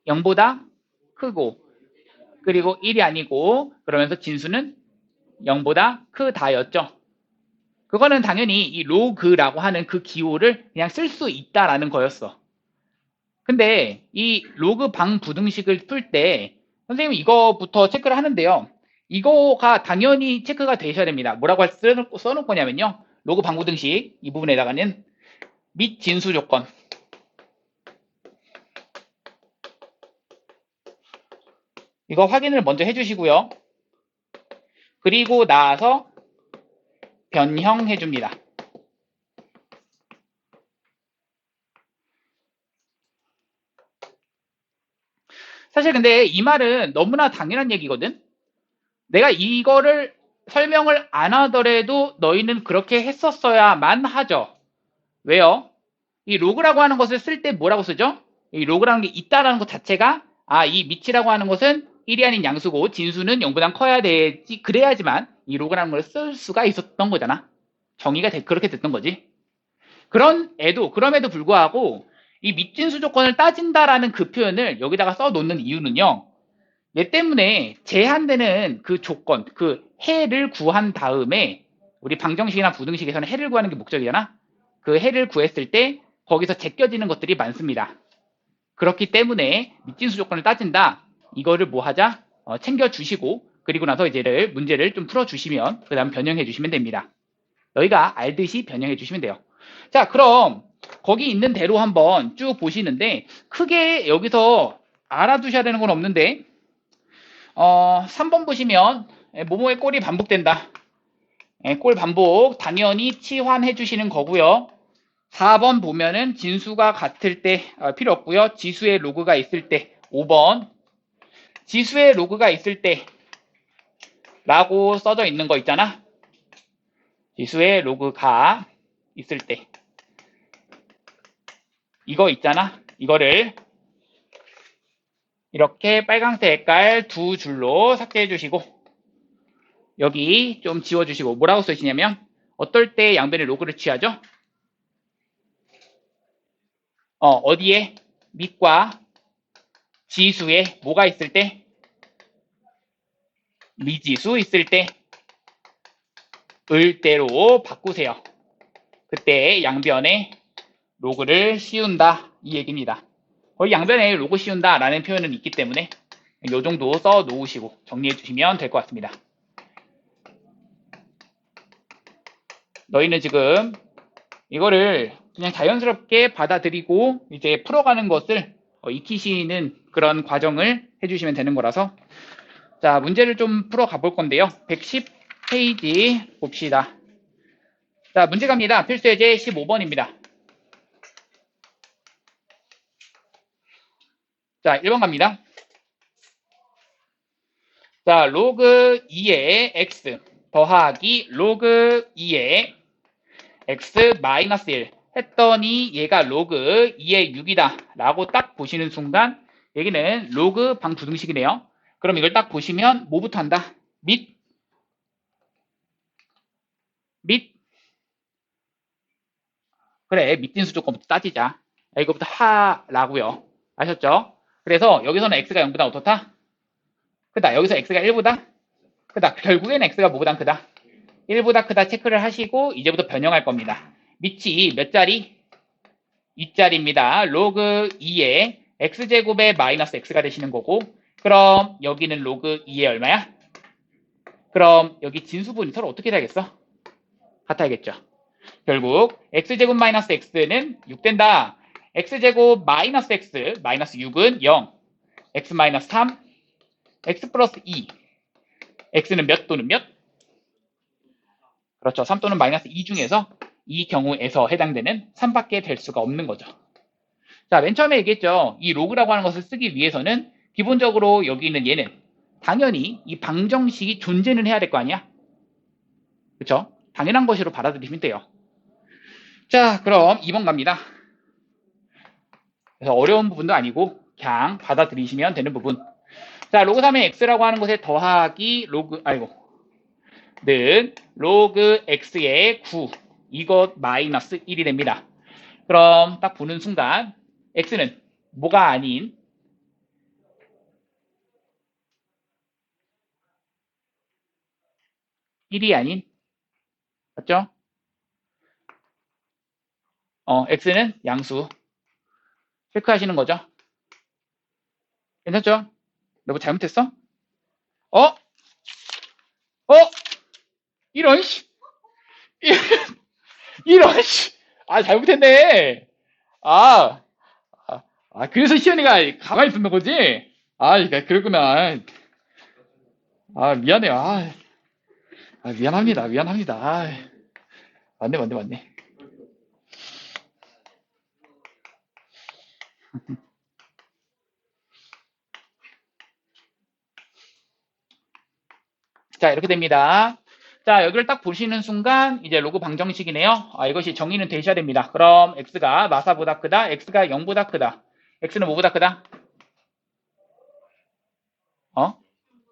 0보다 크고 그리고 1이 아니고 그러면서 진수는 0보다 크다였죠. 그거는 당연히 이 로그라고 하는 그 기호를 그냥 쓸 수 있다라는 거였어. 근데 이 로그 방부등식을 풀 때 선생님이 이거부터 체크를 하는데요. 이거가 당연히 체크가 되셔야 됩니다. 뭐라고 써놓을 거냐면요. 로그 방부등식 이 부분에다가는 및 진수 조건 이거 확인을 먼저 해주시고요. 그리고 나서 변형해 줍니다. 사실 근데 이 말은 너무나 당연한 얘기거든. 내가 이거를 설명을 안 하더라도 너희는 그렇게 했었어야만 하죠. 왜요? 이 로그라고 하는 것을 쓸 때 뭐라고 쓰죠? 이 로그라는 게 있다라는 것 자체가 이 밑이라고 하는 것은 1이 아닌 양수고 진수는 0보다 커야 되지 그래야지만 이 로그라는 걸 쓸 수가 있었던 거잖아. 정의가 그렇게 됐던 거지. 그럼에도 불구하고 이 밑진수 조건을 따진다라는 그 표현을 여기다가 써놓는 이유는요. 얘 때문에 제한되는 그 조건, 그 해를 구한 다음에 우리 방정식이나 부등식에서는 해를 구하는 게 목적이잖아. 그 해를 구했을 때 거기서 제껴지는 것들이 많습니다. 그렇기 때문에 밑진수 조건을 따진다. 이거를 뭐 하자? 챙겨주시고 그리고 나서 이제를 문제를 좀 풀어주시면 그 다음 변형해 주시면 됩니다. 너희가 알듯이 변형해 주시면 돼요. 자, 그럼 거기 있는 대로 한번 쭉 보시는데 크게 여기서 알아두셔야 되는 건 없는데 3번 보시면 모모의 꼴이 반복된다. 꼴 반복 당연히 치환해 주시는 거고요. 4번 보면은 진수가 같을 때 필요 없고요. 지수의 로그가 있을 때 5번 지수의 로그가 있을 때 라고 써져 있는 거 있잖아. 지수의 로그가 있을 때 이거 있잖아. 이거를 이렇게 빨강색 색깔 두 줄로 삭제해 주시고 여기 좀 지워주시고 뭐라고 쓰시냐면 어떨 때 양변의 로그를 취하죠? 어디에? 밑과 지수에 뭐가 있을 때? 미지수 있을 때 을대로 바꾸세요. 그때 양변에 로그를 씌운다 이 얘기입니다. 거의 양변에 로그 씌운다 라는 표현은 있기 때문에 이 정도 써 놓으시고 정리해 주시면 될 것 같습니다. 너희는 지금 이거를 그냥 자연스럽게 받아들이고 이제 풀어가는 것을 익히시는 그런 과정을 해주시면 되는 거라서 자, 문제를 좀 풀어 가볼 건데요. 110페이지 봅시다. 자, 문제 갑니다. 필수예제 15번입니다. 자, 1번 갑니다. 자, 로그 2의 x 더하기 로그 2의 x 마이너스 1 했더니 얘가 로그 2의 6이다 라고 딱 보시는 순간 여기는 로그 방부등식이네요. 그럼 이걸 딱 보시면 뭐부터 한다? 및 그래 밑진수 조건부터 따지자. 이거부터 하라고요. 아셨죠? 그래서 여기서는 x가 0보다 어떻다? 크다. 여기서 x가 1보다 크다. 결국에는 x가 뭐보다 크다? 1보다 크다 체크를 하시고 이제부터 변형할 겁니다. 밑이 몇 자리? 2자리입니다. 로그 2의 x제곱의 마이너스 x가 되시는 거고 그럼 여기는 로그 2의 얼마야? 그럼 여기 진수분이 서로 어떻게 되겠어? 같아야겠죠. 결국 x제곱 마이너스 x는 6 된다. x제곱 마이너스 x 마이너스 6은 0 x 마이너스 3 x 플러스 2 x는 몇 또는 몇? 그렇죠. 3 또는 마이너스 2 중에서 이 경우에서 해당되는 3밖에 될 수가 없는 거죠. 자, 맨 처음에 얘기했죠. 이 로그라고 하는 것을 쓰기 위해서는 기본적으로 여기 있는 얘는 당연히 이 방정식이 존재는 해야 될 거 아니야? 그렇죠? 당연한 것으로 받아들이시면 돼요. 자, 그럼 2번 갑니다. 그래서 어려운 부분도 아니고 그냥 받아들이시면 되는 부분. 자, 로그 3의 x라고 하는 것에 더하기 는 로그 x의 9 이것 마이너스 1이 됩니다. 그럼 딱 보는 순간 x는 뭐가 아닌 1이 아닌 맞죠? x는 양수 체크하시는 거죠. 괜찮죠? 너 뭐 잘못했어? 어? 어? 이런 씨 이런 씨 아 잘못했네. 아, 그래서 시연이가 가만히 있었는 거지? 아, 그러니까 그렇구나. 아, 미안해요. 미안합니다. 미안합니다. 맞네. 자, 이렇게 됩니다. 자, 여기를 딱 보시는 순간 이제 로그 방정식이네요. 이것이 정의는 되셔야 됩니다. 그럼 x가 마사보다 크다, x가 0보다 크다. x는 뭐보다 크다?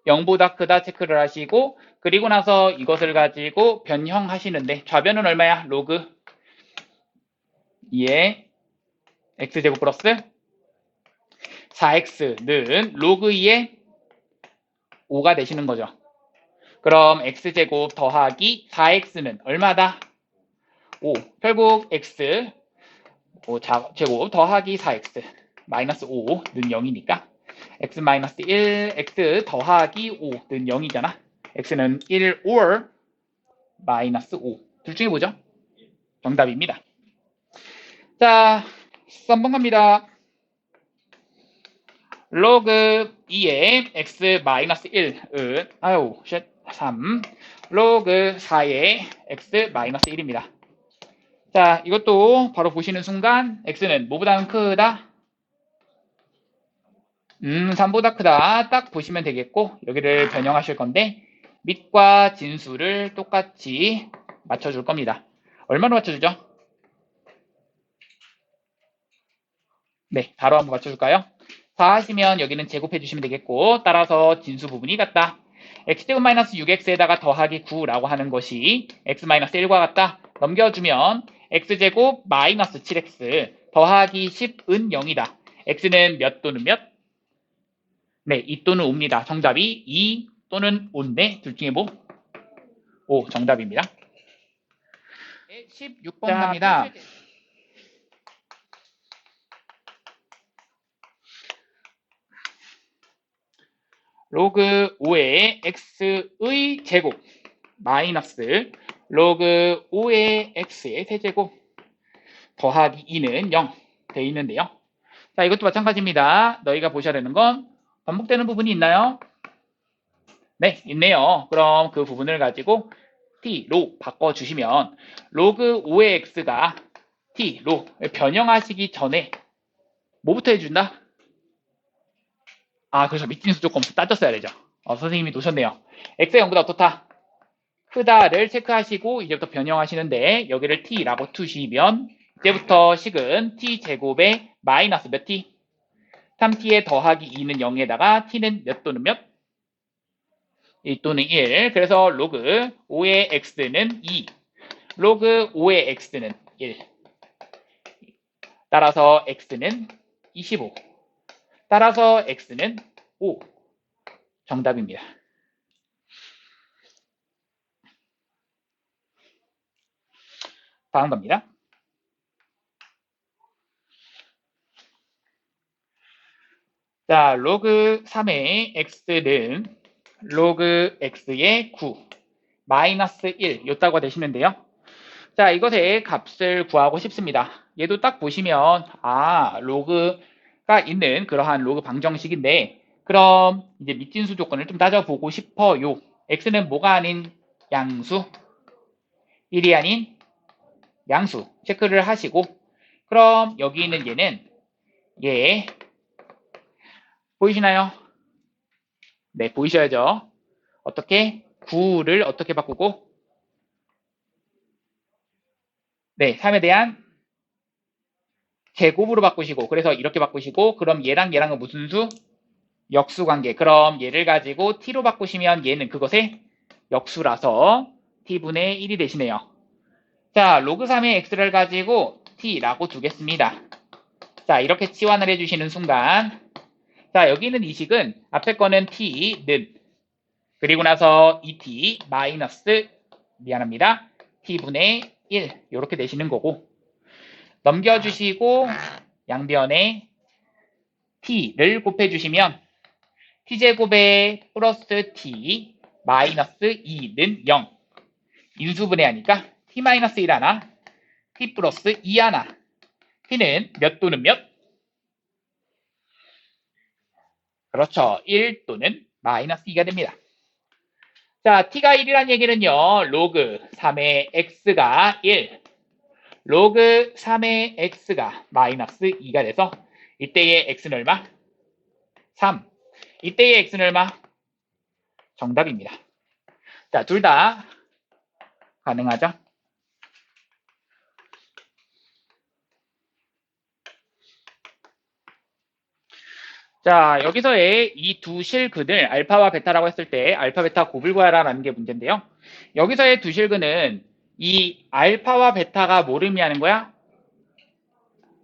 0보다 크다 체크를 하시고 그리고 나서 이것을 가지고 변형하시는데 좌변은 얼마야? 로그 2의 x제곱 플러스 4x는 로그 2의 5가 되시는 거죠. 그럼 x제곱 더하기 4x는 얼마다? 5. 결국 x 제곱 더하기 4x 마이너스 5는 0이니까 x 마이너스 1 x 더하기 5는 0이잖아. x는 1 or 마이너스 5. 둘 중에 뭐죠? 정답입니다. 자, 3번 갑니다. 로그 2의 x 마이너스 1은 3 로그 4의 x 마이너스 1입니다. 자, 이것도 바로 보시는 순간 x는 뭐보다는 크다? 3보다 크다. 딱 보시면 되겠고 여기를 변형하실 건데 밑과 진수를 똑같이 맞춰줄 겁니다. 얼마로 맞춰주죠? 네, 바로 한번 맞춰줄까요? 4 하시면 여기는 제곱해 주시면 되겠고 따라서 진수 부분이 같다. x제곱 마이너스 6x에다가 더하기 9라고 하는 것이 x 마이너스 1과 같다. 넘겨주면 x제곱 마이너스 7x 더하기 10은 0이다. x는 몇 또는 몇? 네, 2 또는 5입니다. 정답이 2 또는 5인데 둘 중에 뭐? 5 정답입니다. 16번 갑니다. 로그 5의 x의 제곱 마이너스 로그 5의 x의 세제곱 더하기 2는 0 돼 있는데요. 자, 이것도 마찬가지입니다. 너희가 보셔야 되는 건 반복되는 부분이 있나요? 네, 있네요. 그럼 그 부분을 가지고 t로 바꿔주시면 로그 5의 x가 t로 변형하시기 전에 뭐부터 해준다? 아, 그래서 미진수 조금 따졌어야 되죠. 선생님이 놓으셨네요. x의 0보다 어떻다? 크다를 체크하시고 이제부터 변형하시는데 여기를 t라고 두시면 이제부터 식은 t제곱에 마이너스 몇 t? 3t에 더하기 2는 0에다가 t는 몇 또는 몇? 1 또는 1. 그래서 로그 5의 x는 2. 로그 5의 x는 1. 따라서 x는 25. 따라서 x는 5. 정답입니다. 다음 겁니다. 자, 로그 3의 x는 로그 x의 9 마이너스 1 요따가 되시는데요. 자, 이것의 값을 구하고 싶습니다. 얘도 딱 보시면 로그가 있는 그러한 로그 방정식인데 그럼 이제 미진수 조건을 좀 따져보고 싶어요. x는 뭐가 아닌 양수? 1이 아닌 양수 체크를 하시고 그럼 여기 있는 얘는 얘 보이시나요? 네, 보이셔야죠. 어떻게? 9를 어떻게 바꾸고? 네, 3에 대한 제곱으로 바꾸시고 그래서 이렇게 바꾸시고 그럼 얘랑 얘랑은 무슨 수? 역수 관계. 그럼 얘를 가지고 t로 바꾸시면 얘는 그것의 역수라서 t분의 1이 되시네요. 자, 로그 3의 x를 가지고 t라고 두겠습니다. 자, 이렇게 치환을 해주시는 순간 자, 여기 있는 이 식은 앞에 거는 t는 그리고 나서 2t 마이너스 미안합니다. t분의 1 이렇게 되시는 거고 넘겨주시고 양변에 t를 곱해주시면 t제곱에 플러스 t 마이너스 2는 0 인수분해하니까 t 마이너스 1 하나 t 플러스 2 하나 t는 몇 또는 몇? 그렇죠. 1 또는 마이너스 2가 됩니다. 자, t가 1이란 얘기는요. 로그 3의 x가 1 로그 3의 x가 마이너스 2가 돼서 이때의 x는 얼마? 3 이때의 x는 얼마? 정답입니다. 자, 둘 다 가능하죠? 자, 여기서의 이 두 실근을 알파와 베타라고 했을 때 알파, 베타 곱을 구하라는 게 문제인데요. 여기서의 두 실근은 이 알파와 베타가 뭘 의미하는 거야?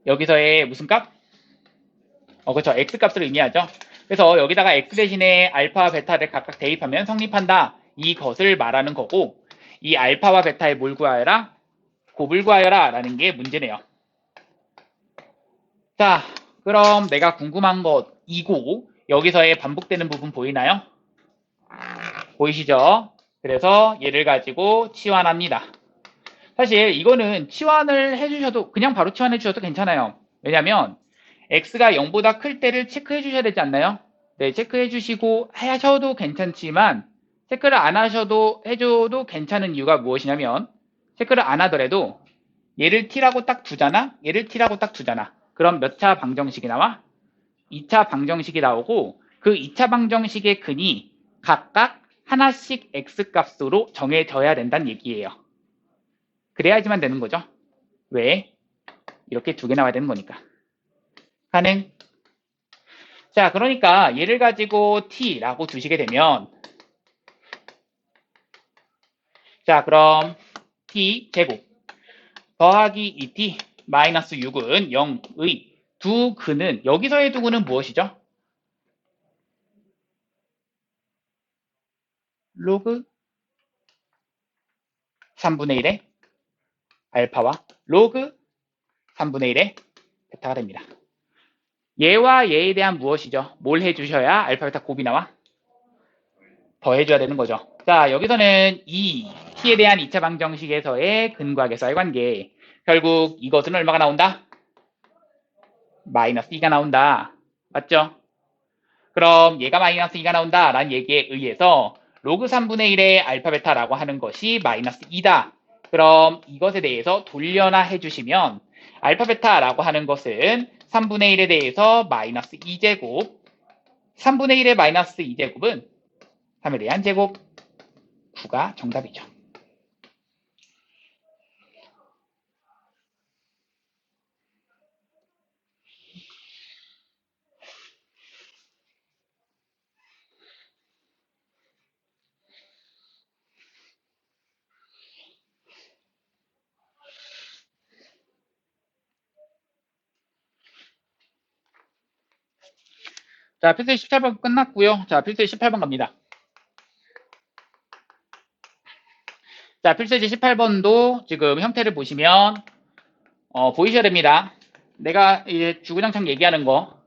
여기서의 무슨 값? 그렇죠. x값을 의미하죠. 그래서 여기다가 x 대신에 알파와 베타를 각각 대입하면 성립한다. 이것을 말하는 거고 이 알파와 베타의 뭘 구하여라? 곱을 구하여라 라는 게 문제네요. 자, 그럼 내가 궁금한 것이고 여기서의 반복되는 부분 보이나요? 보이시죠? 그래서 얘를 가지고 치환합니다. 사실 이거는 치환을 해주셔도 그냥 바로 치환해 주셔도 괜찮아요. 왜냐면 x가 0보다 클 때를 체크해 주셔야 되지 않나요? 네, 체크해 주시고 하셔도 괜찮지만 체크를 안 하셔도 해줘도 괜찮은 이유가 무엇이냐면 체크를 안 하더라도 얘를 t라고 딱 두잖아? 얘를 t라고 딱 두잖아. 그럼 몇 차 방정식이 나와? 2차 방정식이 나오고 그 2차 방정식의 근이 각각 하나씩 x값으로 정해져야 된다는 얘기예요. 그래야지만 되는 거죠. 왜? 이렇게 두 개 나와야 되는 거니까. 가능? 자, 그러니까 얘를 가지고 t라고 두시게 되면 자, 그럼 t 제곱 더하기 2t 마이너스 6은 0의 두 근은 여기서의 두 근은 무엇이죠? 로그 3분의 1에 알파와 로그 3분의 1의 베타가 됩니다. 얘와 얘에 대한 무엇이죠? 뭘 해주셔야 알파, 베타 곱이 나와? 더해줘야 되는 거죠. 자, 여기서는 이 t에 대한 2차 방정식에서의 근과 계수의 관계. 결국 이것은 얼마가 나온다? 마이너스 2가 나온다. 맞죠? 그럼 얘가 마이너스 2가 나온다 라는 얘기에 의해서 로그 3분의 1의 알파, 베타라고 하는 것이 마이너스 2다. 그럼 이것에 대해서 돌려나 해주시면 알파, 베타라고 하는 것은 3분의 1에 대해서 마이너스 2제곱 3분의 1의 마이너스 2제곱은 3에 대한 제곱 9가 정답이죠. 자, 필수 17번 끝났고요. 자, 필수 18번 갑니다. 자, 필수지 18번도 지금 형태를 보시면 보이셔야 됩니다. 내가 이제 주구장창 얘기하는 거.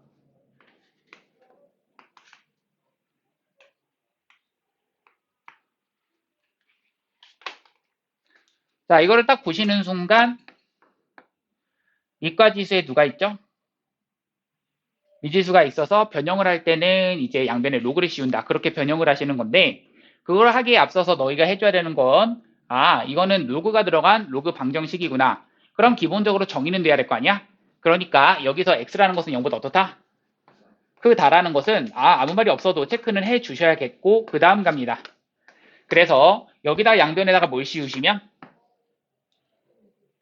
자, 이거를 딱 보시는 순간 이과지수에 누가 있죠? 미지수가 있어서 변형을 할 때는 이제 양변에 로그를 씌운다. 그렇게 변형을 하시는 건데 그걸 하기에 앞서서 너희가 해줘야 되는 건 이거는 로그가 들어간 로그 방정식이구나. 그럼 기본적으로 정의는 돼야 될 거 아니야? 그러니까 여기서 x라는 것은 0보다 어떻다? 크다라는 것은 아무 말이 없어도 체크는 해 주셔야겠고 그 다음 갑니다. 그래서 여기다 양변에다가 뭘 씌우시면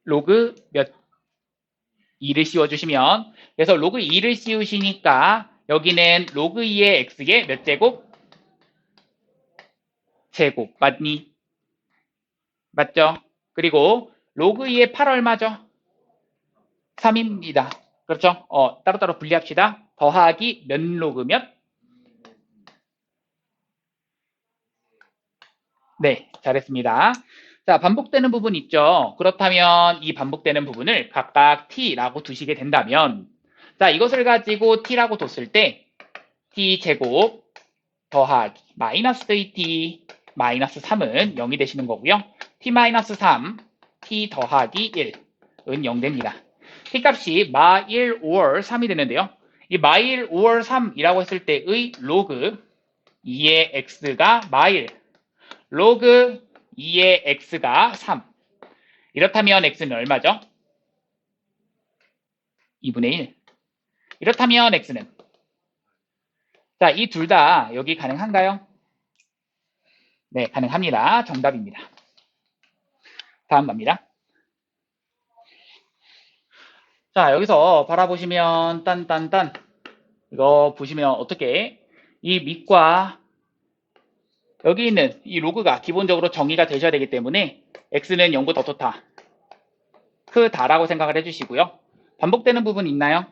로그 몇 2를 씌워주시면 그래서 로그 2를 씌우시니까 여기는 로그 2의 x의 몇 제곱? 제곱 맞니? 맞죠? 그리고 로그 2의 8 얼마죠? 3입니다. 그렇죠? 따로따로 분리합시다. 더하기 몇 로그 몇? 네, 잘했습니다. 자, 반복되는 부분 있죠? 그렇다면 이 반복되는 부분을 각각 t라고 두시게 된다면 자, 이것을 가지고 t라고 뒀을 때 t제곱 더하기 마이너스 2t 마이너스 3은 0이 되시는 거고요. t 마이너스 3, t 더하기 1은 0 됩니다. t 값이 마1 or 3이 되는데요. 이 마1 or 3이라고 했을 때의 로그 2의 x가 마1 로그 2의 x가 3 이렇다면 x는 얼마죠? 2분의 1 이렇다면 x는 자, 이 둘 다 여기 가능한가요? 네, 가능합니다. 정답입니다. 다음 갑니다. 자, 여기서 바라보시면 딴딴딴 이거 보시면 어떻게 이 밑과 여기 있는 이 로그가 기본적으로 정의가 되셔야 되기 때문에 x는 0보다 어떻다? 크다라고 생각을 해주시고요. 반복되는 부분 있나요?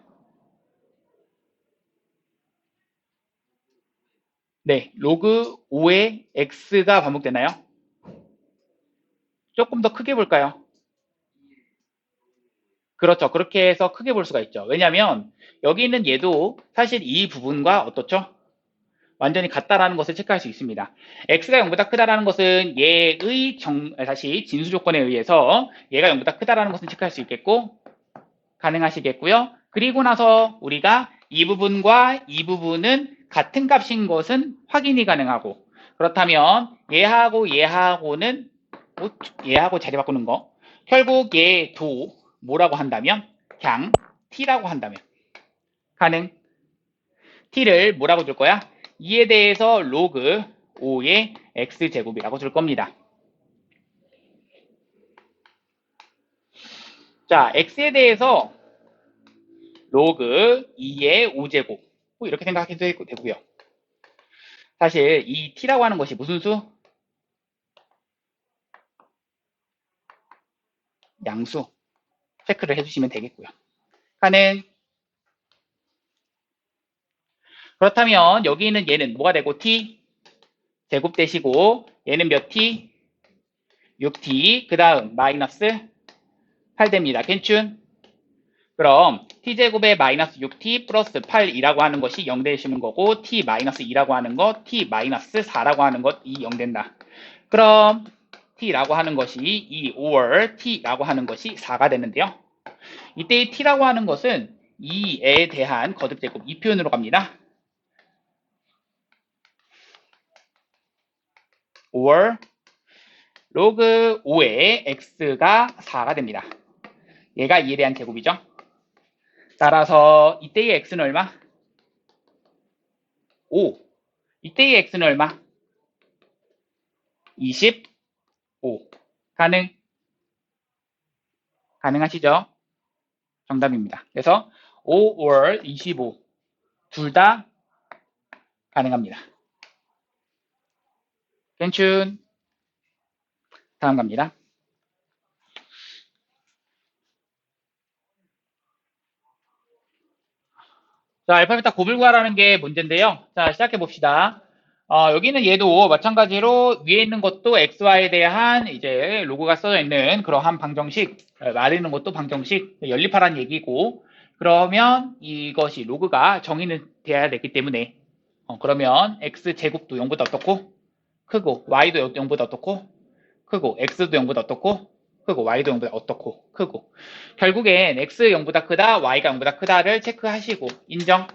네, 로그 5의 x가 반복되나요? 조금 더 크게 볼까요? 그렇죠. 그렇게 해서 크게 볼 수가 있죠. 왜냐하면 여기 있는 얘도 사실 이 부분과 어떻죠? 완전히 같다라는 것을 체크할 수 있습니다. x가 0보다 크다라는 것은 얘의 다시 진수 조건에 의해서 얘가 0보다 크다라는 것은 체크할 수 있겠고 가능하시겠고요. 그리고 나서 우리가 이 부분과 이 부분은 같은 값인 것은 확인이 가능하고 그렇다면 얘하고는 얘하고 자리 바꾸는 거 결국 얘도 뭐라고 한다면 그냥 t라고 한다면 가능 t를 뭐라고 줄 거야? 2에 대해서 로그 5의 x제곱이라고 줄 겁니다. 자, x에 대해서 로그 2의 5제곱 이렇게 생각해도 되고요. 사실 이 t라고 하는 것이 무슨 수? 양수 체크를 해주시면 되겠고요. 가능 그렇다면 여기 있는 얘는 뭐가 되고 t 제곱 되시고 얘는 몇 t? 6t 그 다음 마이너스 8됩니다. 괜춘? 그럼 t제곱에 마이너스 6t 플러스 8이라고 하는 것이 0 되시는 거고 t 마이너스 2라고 하는 것, t 마이너스 4라고 하는 것이 0 된다. 그럼 t라고 하는 것이 2 or t라고 하는 것이 4가 되는데요. 이때의 t라고 하는 것은 2에 대한 거듭제곱 이 표현으로 갑니다. or 로그 5의 x가 4가 됩니다. 얘가 2에 대한 제곱이죠. 따라서 이때의 x는 얼마? 5. 이때의 x는 얼마? 25. 가능하시죠? 정답입니다. 그래서 5 or 25 둘 다 가능합니다. 괜춘. 다음 갑니다. 자, 알파벳 곱을 구하라는 게 문제인데요. 자, 시작해 봅시다. 여기는 얘도 마찬가지로 위에 있는 것도 xy에 대한 이제 로그가 써져 있는 그러한 방정식, 아래 있는 것도 방정식 연립하라는 얘기고, 그러면 이것이 로그가 정의는 돼야 되기 때문에, 그러면 x 제곱도 0보다 어떻고 크고 y도 0보다 어떻고 크고 x도 0보다 어떻고 크고 y도 0보다 어떻고 크고, 결국엔 x 0보다 크다 y가 0보다 크다를 체크하시고 인정.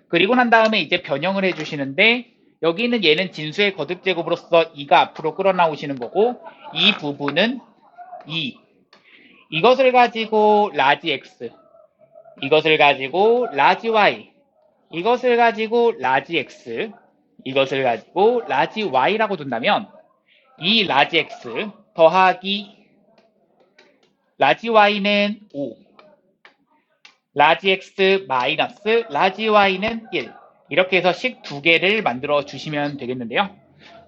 그리고 난 다음에 이제 변형을 해주시는데, 여기는 얘는 진수의 거듭제곱으로서 2가 앞으로 끌어나오시는 거고, 이 부분은 2. 이것을 가지고 라지 x, 이것을 가지고 라지 y, 이것을 가지고 라지 x, 이것을 가지고 라지 y라고 둔다면, 이 라지 x 더하기 라지 y는 5, 라지 x 마이너스 라지 y는 1. 이렇게 해서 식 두 개를 만들어 주시면 되겠는데요.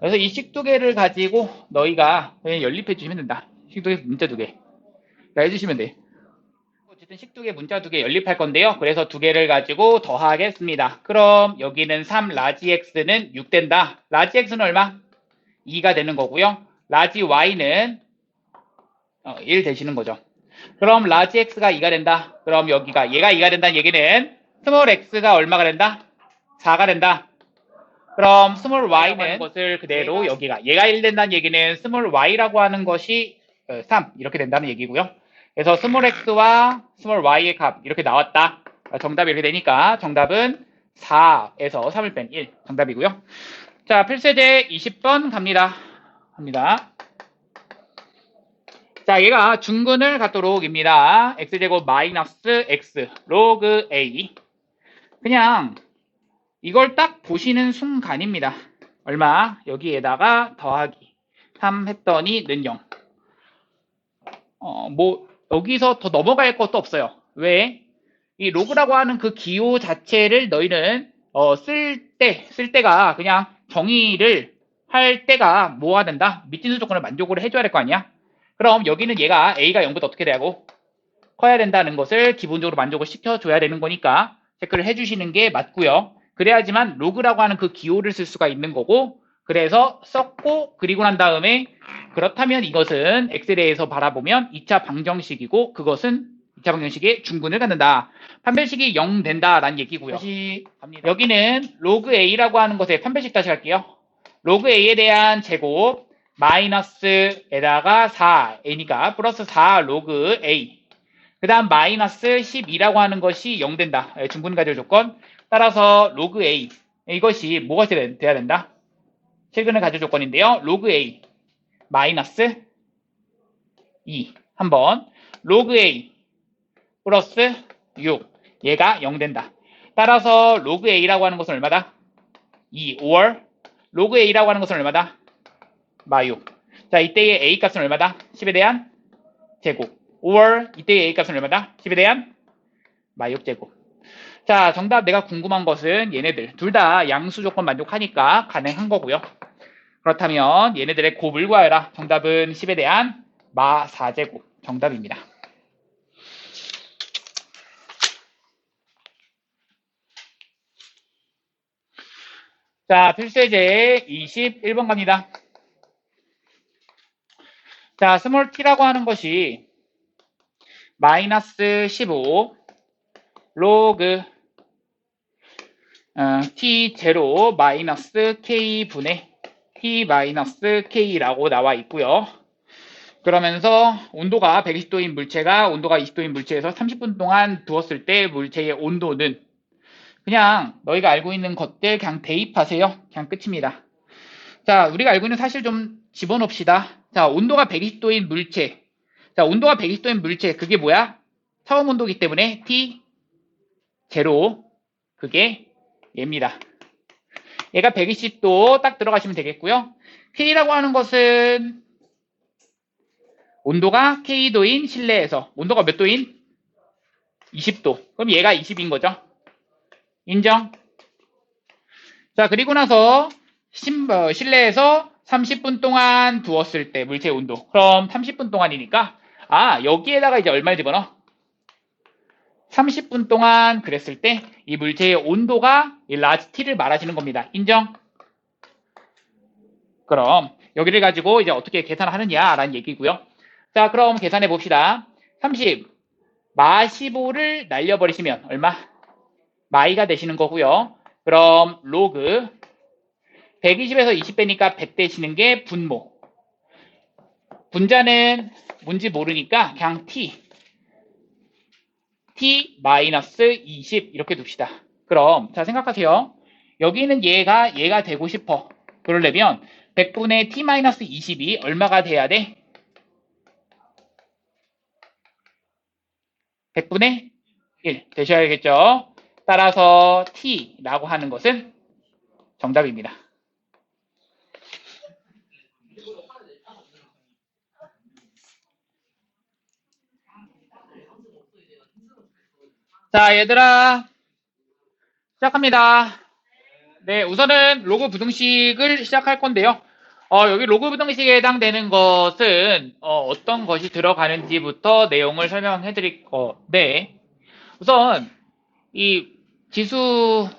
그래서 이 식 두 개를 가지고 너희가 그냥 연립해 주시면 된다. 식 두 개, 문자 두 개. 해주시면 돼. 어쨌든 식 두 개, 문자 두 개 연립할 건데요. 그래서 두 개를 가지고 더하겠습니다. 그럼 여기는 3 라지 x는 6 된다. 라지 x는 얼마? 2가 되는 거고요. 라지 y는 1 되시는 거죠. 그럼 라지 x가 2가 된다. 그럼 여기가 얘가 2가 된다는 얘기는 스몰 x가 얼마가 된다? 4가 된다. 그럼 스몰 y는 것을 그대로 여기가 얘가 1 된다는 얘기는 스몰 y라고 하는 것이 3 이렇게 된다는 얘기고요. 그래서 스몰 x와 스몰 y의 값 이렇게 나왔다. 정답이 이렇게 되니까 정답은 4에서 3을 뺀 1 정답이고요. 자, 필수제 20번 갑니다. 자, 얘가 중근을 갖도록입니다. x제곱 마이너스 x 로그 a. 그냥 이걸 딱 보시는 순간입니다. 얼마? 여기에다가 더하기 3 했더니 는 0. 여기서 더 넘어갈 것도 없어요. 왜? 이 로그라고 하는 그 기호 자체를 너희는 쓸 때가 그냥 정의를 할 때가 뭐가 된다? 미진수 조건을 만족을 해줘야 될 거 아니야? 그럼 여기는 얘가 a가 0보다 어떻게 되고 커야 된다는 것을 기본적으로 만족을 시켜줘야 되는 거니까 체크를 해주시는 게 맞고요. 그래야지만 로그라고 하는 그 기호를 쓸 수가 있는 거고, 그래서 썼고 그리고 난 다음에 그렇다면 이것은 x에 대해서 바라보면 2차 방정식이고 그것은 2차 방정식의 중근을 갖는다. 판별식이 0 된다라는 얘기고요. 다시 갑니다. 여기는 로그 a라고 하는 것의 판별식 다시 할게요. 로그 a에 대한 제곱 마이너스에다가 4a니까 플러스 4 로그 a, 그 다음 마이너스 12라고 하는 것이 0 된다. 중근 가질 조건. 따라서 로그 a 이것이 뭐가 돼야 된다? 실근을 가질 조건인데요. 로그 a 마이너스 2 한번 로그 a 플러스 6 얘가 0 된다. 따라서 로그 a라고 하는 것은 얼마다? 2 or 로그 a라고 하는 것은 얼마다? 마6. 자, 이때의 a 값은 얼마다? 10에 대한 제곱. or 이때의 a 값은 얼마다? 10에 대한 마6제곱. 자, 정답 내가 궁금한 것은 얘네들 둘 다 양수 조건 만족하니까 가능한 거고요. 그렇다면 얘네들의 곱을 구하여라. 정답은 10에 대한 마4제곱 정답입니다. 자, 필수예제 21번 갑니다. 자, 스몰 t라고 하는 것이 마이너스 15 로그 T0 마이너스 K분의 T 마이너스 K라고 나와 있고요. 그러면서 온도가 120도인 물체가 온도가 20도인 물체에서 30분 동안 두었을 때 물체의 온도는 그냥 너희가 알고 있는 것들 그냥 대입하세요. 그냥 끝입니다. 자, 우리가 알고 있는 사실 좀 집어넣읍시다. 자, 온도가 120도인 물체. 자, 온도가 120도인 물체. 그게 뭐야? 처음 온도기 때문에 T 제로. 그게 얘입니다. 얘가 120도 딱 들어가시면 되겠고요. K라고 하는 것은 온도가 K도인 실내에서 온도가 몇 도인? 20도. 그럼 얘가 20인 거죠. 인정? 자, 그리고 나서 실내에서 30분 동안 두었을 때 물체의 온도. 그럼 30분 동안이니까 여기에다가 이제 얼마를 집어넣어? 30분 동안 그랬을 때 이 물체의 온도가 이 라지 T를 말하시는 겁니다. 인정? 그럼 여기를 가지고 이제 어떻게 계산하느냐라는 얘기고요. 자, 그럼 계산해 봅시다. 30 마 15를 날려버리시면 얼마? 마이가 되시는 거고요. 그럼 로그 120에서 20 빼니까 100 되시는 게 분모. 분자는 뭔지 모르니까 그냥 T 마이너스 20 이렇게 둡시다. 그럼 자 생각하세요. 여기는 얘가 되고 싶어. 그러려면 100분의 T 마이너스 20이 얼마가 돼야 돼? 100분의 1 되셔야겠죠. 따라서 T라고 하는 것은 정답입니다. 자, 얘들아 시작합니다. 네, 우선은 로그 부등식을 시작할 건데요. 여기 로그 부등식에 해당되는 것은 어떤 것이 들어가는지부터 내용을 설명해 드릴 건데 우선 이 지수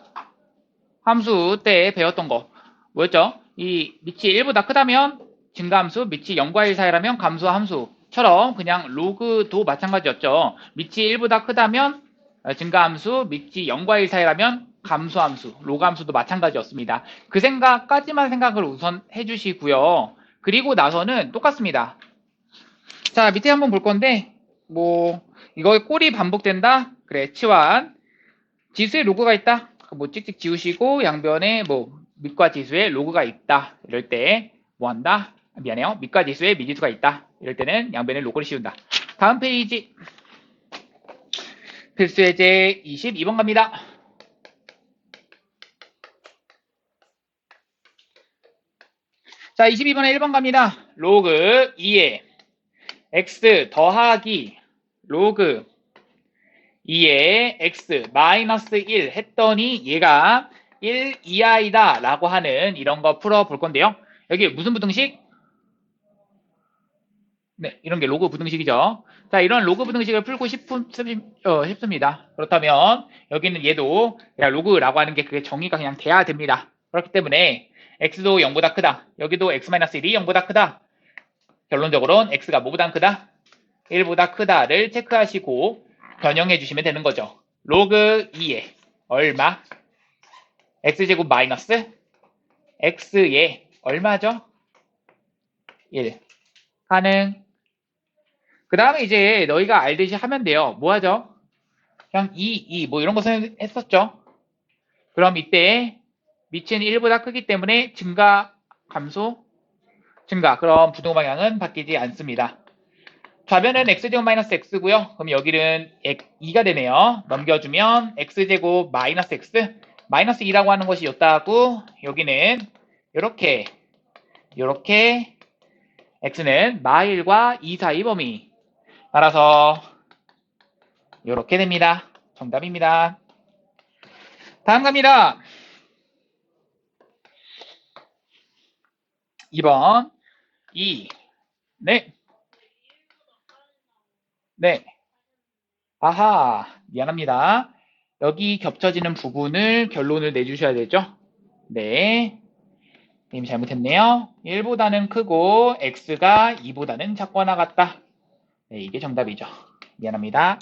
함수 때 배웠던 거 뭐였죠? 이 밑이 1보다 크다면 증가함수, 밑이 0과 1 사이라면 감소함수처럼 그냥 로그도 마찬가지였죠. 밑이 1보다 크다면 증가함수, 밑이 0과 1 사이라면 감소함수, 로그함수도 마찬가지였습니다. 그 생각까지만 생각을 우선 해주시고요. 그리고 나서는 똑같습니다. 자, 밑에 한번 볼 건데 이거 꼴이 반복된다? 그래, 치환. 지수에 로그가 있다? 뭐 찍찍 지우시고 양변에 밑과 지수에 로그가 있다. 이럴 때 뭐 한다? 미안해요. 밑과 지수에 미지수가 있다. 이럴 때는 양변에 로그를 씌운다. 다음 페이지. 필수 예제 22번 갑니다. 자, 22번에 1번 갑니다. 로그 2에 x 더하기 로그 2에 x 마이너스 1 했더니 얘가 1 이하이다 라고 하는 이런 거 풀어볼 건데요. 여기 무슨 부등식? 네, 이런 게 로그 부등식이죠. 자, 이런 로그 부등식을 풀고 싶습니다. 그렇다면 여기는 얘도 그냥 로그라고 하는 게 그게 정의가 그냥 돼야 됩니다. 그렇기 때문에 x도 0보다 크다. 여기도 x-1이 0보다 크다. 결론적으로는 x가 뭐보다 크다? 1보다 크다를 체크하시고 변형해 주시면 되는 거죠. 로그 2에 얼마? x제곱 마이너스 x에 얼마죠? 1. 가능. 그 다음에 이제 너희가 알듯이 하면 돼요. 뭐 하죠? 그냥 2 이런 거 했었죠. 그럼 이때 밑은 1보다 크기 때문에 증가, 감소, 증가. 그럼 부동 방향은 바뀌지 않습니다. 좌변은 x제곱 마이너스 x고요. 그럼 여기는 2가 되네요. 넘겨주면 x제곱 마이너스 x 마이너스 2라고 하는 것이 였다고 여기는 이렇게 x는 마1과 2 사이 범위 따라서 이렇게 됩니다. 정답입니다. 다음 갑니다. 2번 2 네. 네. 아하, 미안합니다. 여기 겹쳐지는 부분을 결론을 내주셔야 되죠. 네. 이미 잘못했네요. 1보다는 크고 x가 2보다는 작거나 같다. 네, 이게 정답이죠. 미안합니다.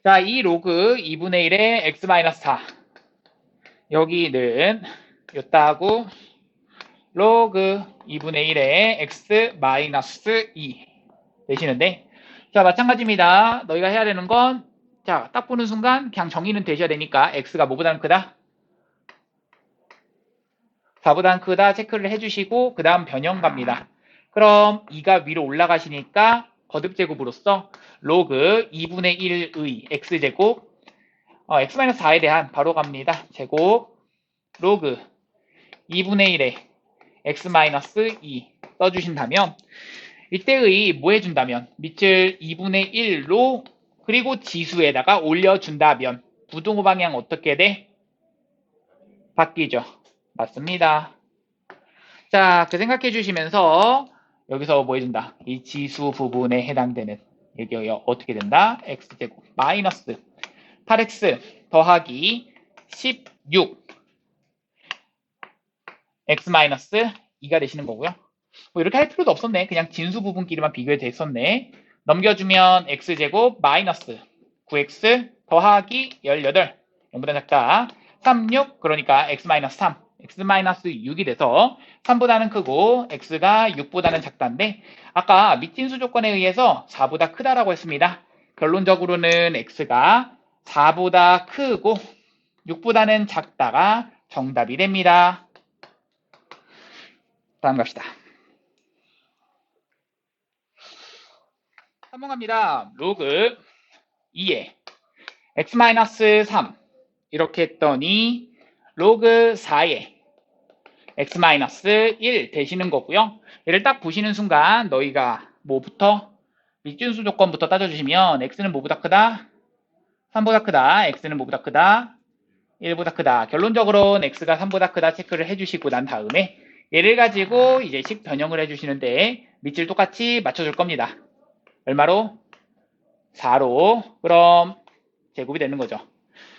자, 이 로그 2분의 1의 x-4 여기는 요따구 로그 2분의 1의 x-2 되시는데, 자, 마찬가지입니다. 너희가 해야 되는 건, 자, 딱 보는 순간 그냥 정의는 되셔야 되니까 x가 뭐보다는 크다? 4보다는 크다 체크를 해주시고 그 다음 변형 갑니다. 그럼 2가 위로 올라가시니까 거듭제곱으로서 로그 2분의 1의 x제곱 x-4에 대한 바로 갑니다. 제곱 로그 2분의 1의 x-2 써주신다면 이때의 뭐 해준다면 밑을 2분의 1로 그리고 지수에다가 올려준다면 부등호 방향 어떻게 돼? 바뀌죠. 맞습니다. 자, 그 생각해 주시면서 여기서 뭐 해준다? 이 지수 부분에 해당되는 여기 어떻게 된다? x제곱 마이너스 8x 더하기 16 x 마이너스 2가 되시는 거고요. 뭐 이렇게 할 필요도 없었네. 그냥 진수 부분끼리만 비교해 됐었네. 넘겨주면 x제곱 마이너스 9x 더하기 18 0보다 작다 36 그러니까 x 마이너스 3 x 마이너스 6이 돼서 3보다는 크고 x가 6보다는 작다인데 아까 밑진수 조건에 의해서 4보다 크다라고 했습니다. 결론적으로는 x가 4보다 크고 6보다는 작다가 정답이 됩니다. 다음 갑시다. 3번 갑니다. 로그 2에 x-3 이렇게 했더니 로그 4에 x-1 되시는 거고요. 얘를 딱 보시는 순간 너희가 뭐부터? 밑준수 조건부터 따져주시면 x는 뭐보다 크다? 3보다 크다. x는 뭐보다 크다? 1보다 크다. 결론적으로는 x가 3보다 크다 체크를 해주시고 난 다음에 얘를 가지고 이제 식 변형을 해주시는데 밑줄 똑같이 맞춰줄 겁니다. 얼마로? 4로. 그럼 제곱이 되는 거죠.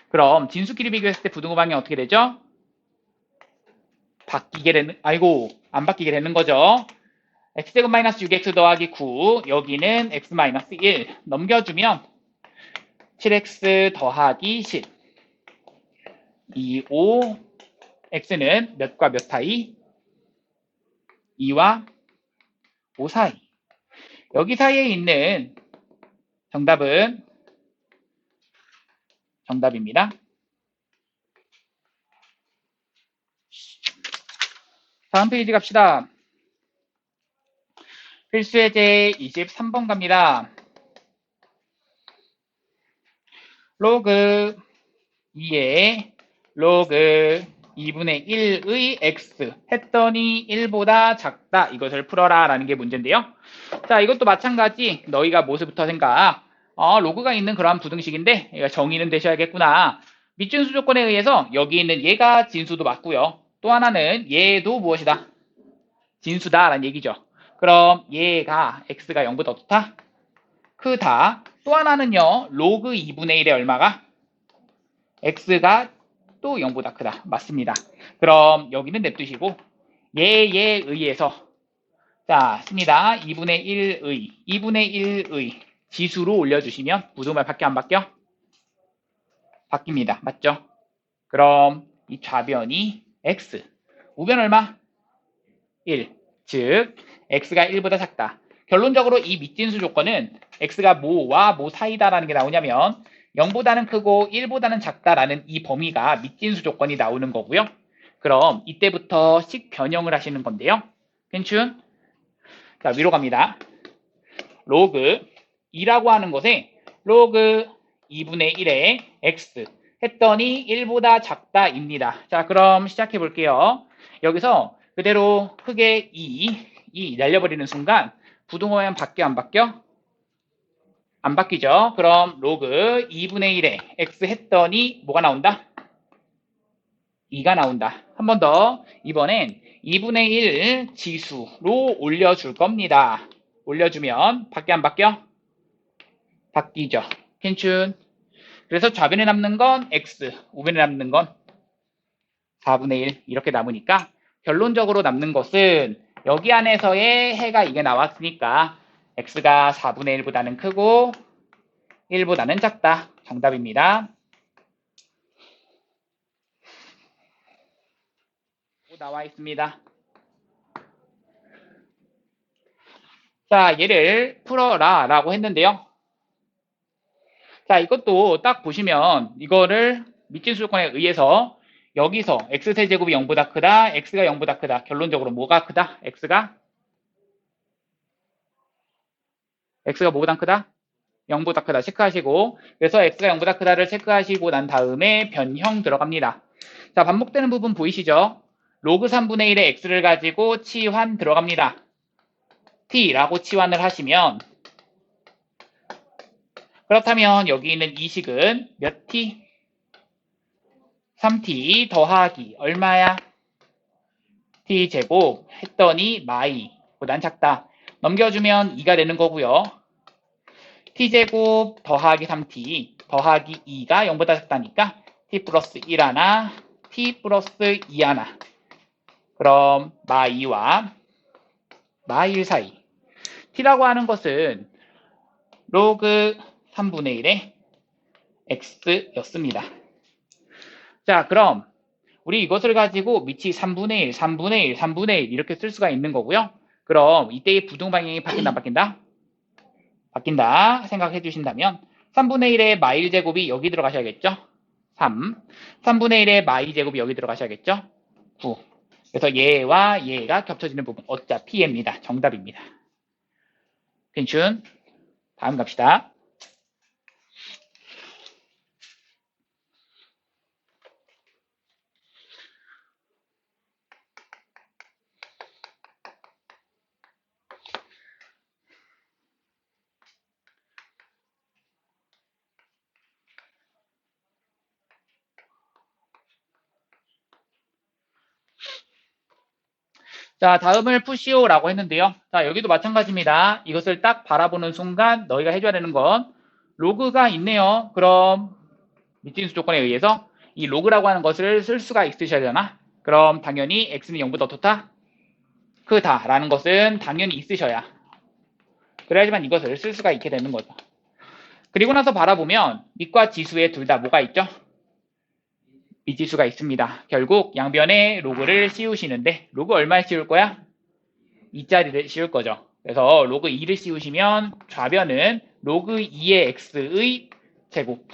그럼 진수끼리 비교했을 때 부등호 방향 어떻게 되죠? 바뀌게 되는, 아이고, 안 바뀌게 되는 거죠. x제곱 마이너스 6x 더하기 9, 여기는 x 마이너스 1 넘겨주면 7x 더하기 10 2, 5 x는 몇과 몇 사이? 2와 5 사이. 여기 사이에 있는 정답은 정답입니다. 다음 페이지 갑시다. 필수예제 23번 갑니다. 로그 2에 로그 2분의 1의 x 했더니 1보다 작다. 이것을 풀어라 라는 게 문제인데요. 자, 이것도 마찬가지 너희가 무엇부터 생각? 로그가 있는 그러한 부등식인데 정의는 되셔야겠구나. 밑준수 조건에 의해서 여기 있는 얘가 진수도 맞고요. 또 하나는 얘도 무엇이다? 진수다 라는 얘기죠. 그럼 얘가 x가 0보다 어떻다? 크다. 또 하나는요. 로그 2분의 1의 얼마가? x가 또 0보다 크다. 맞습니다. 그럼 여기는 냅두시고 얘에 의해서 자, 씁니다. 2분의 1의 지수로 올려주시면 부등호가 바뀌어 안 바뀌어? 바뀝니다. 맞죠? 그럼 이 좌변이 x, 우변 얼마? 1. 즉 x가 1보다 작다. 결론적으로 이 밑진수 조건은 x가 뭐와 뭐 사이다라는 게 나오냐면 0보다는 크고 1보다는 작다라는 이 범위가 밑진수 조건이 나오는 거고요. 그럼 이때부터 식 변형을 하시는 건데요. 괜춘? 자, 위로 갑니다. 로그 2라고 하는 것에 로그 2분의 1의 x 했더니 1보다 작다입니다. 자, 그럼 시작해 볼게요. 여기서 그대로 크게 2 날려버리는 순간 부등호 방향 바뀌어 안 바뀌어? 안 바뀌죠. 그럼 로그 2분의 1의 x 했더니 뭐가 나온다? 2가 나온다. 한 번 더. 이번엔 2분의 1 지수로 올려줄 겁니다. 올려주면 바뀌어 안 바뀌어? 바뀌죠. 괜춘. 그래서 좌변에 남는 건 x, 우변에 남는 건 4분의 1 이렇게 남으니까 결론적으로 남는 것은 여기 안에서의 해가 이게 나왔으니까 x가 4분의 1보다는 크고 1보다는 작다. 정답입니다. 나와 있습니다. 자, 얘를 풀어라 라고 했는데요. 자, 이것도 딱 보시면 이거를 미진수 조건에 의해서 여기서 x세제곱이 0보다 크다, x가 0보다 크다. 결론적으로 뭐가 크다? x가 뭐보다 크다? 0보다 크다 체크하시고, 그래서 x가 0보다 크다를 체크하시고 난 다음에 변형 들어갑니다. 자, 반복되는 부분 보이시죠? 로그 3분의 1의 x를 가지고 치환 들어갑니다. t라고 치환을 하시면, 그렇다면 여기 있는 이 식은 몇 t? 3t 더하기 얼마야? t제곱 했더니 마이보단 작다. 넘겨주면 2가 되는 거고요. t제곱 더하기 3t 더하기 2가 0보다 작다니까 t 플러스 1 하나, t 플러스 2 하나. 그럼 마2와 마1 사이. t라고 하는 것은 로그 3분의 1의 x였습니다. 자, 그럼 우리 이것을 가지고 밑이 3분의 1, 3분의 1, 3분의 1 이렇게 쓸 수가 있는 거고요. 그럼 이때의 부등 방향이 바뀐다, 안 바뀐다? 바뀐다 생각해 주신다면 3분의 1의 마1 제곱이 여기 들어가셔야겠죠? 3. 3분의 1의 마2 제곱이 여기 들어가셔야겠죠? 9. 그래서 얘와 얘가 겹쳐지는 부분 어차피 얘입니다. 정답입니다. 괜춘. 다음 갑시다. 자, 다음을 푸시오라고 했는데요. 자, 여기도 마찬가지입니다. 이것을 딱 바라보는 순간 너희가 해줘야 되는 건 로그가 있네요. 그럼 밑진수 조건에 의해서 이 로그라고 하는 것을 쓸 수가 있으셔야 되나? 그럼 당연히 x는 0보다 어떻다? 크다라는 것은 당연히 있으셔야. 그래야지만 이것을 쓸 수가 있게 되는 거죠. 그리고 나서 바라보면 밑과 지수에 둘 다 뭐가 있죠? 미지수가 있습니다. 결국 양변에 로그를 씌우시는데 로그 얼마에 씌울 거야? 2짜리를 씌울 거죠. 그래서 로그 2를 씌우시면 좌변은 로그 2의 x의 제곱.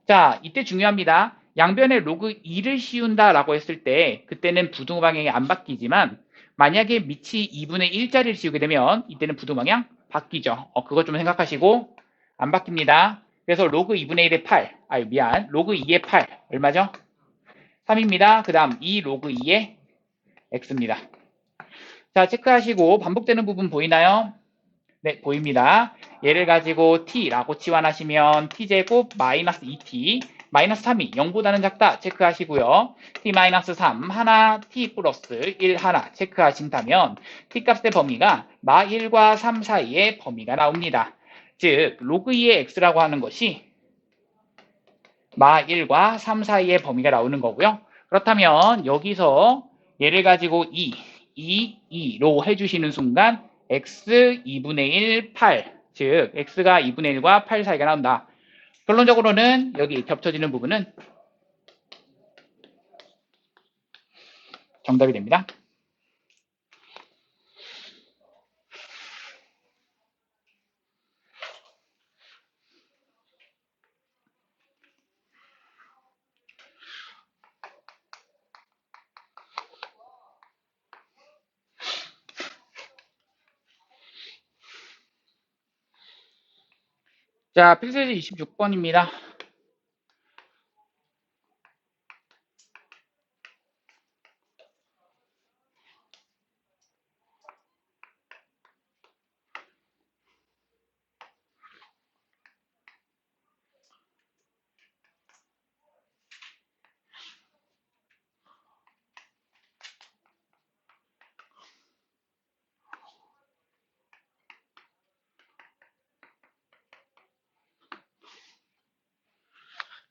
자, 이때 중요합니다. 양변에 로그 2를 씌운다라고 했을 때 그때는 부등 방향이 안 바뀌지만 만약에 밑이 2분의 1짜리를 씌우게 되면 이때는 부등 방향 바뀌죠. 그거 좀 생각하시고 안 바뀝니다. 그래서 로그 2분의 1의 8, 로그 2의 8 얼마죠? 3입니다. 그 다음 2 로그 2의 x입니다. 자, 체크하시고 반복되는 부분 보이나요? 네, 보입니다. 얘를 가지고 t라고 치환하시면 t제곱 마이너스 2t 마이너스 3이 0보다는 작다 체크하시고요. t 마이너스 3 하나 t 플러스 1 하나 체크하신다면 t 값의 범위가 마 1과 3 사이의 범위가 나옵니다. 즉 로그 2의 x라고 하는 것이 마 1과 3 사이의 범위가 나오는 거고요. 그렇다면 여기서 얘를 가지고 2로 해주시는 순간 x 2분의 1, 8, 즉 x가 2분의 1과 8 사이가 나온다. 결론적으로는 여기 겹쳐지는 부분은 정답이 됩니다. 자, 필수지 26번입니다.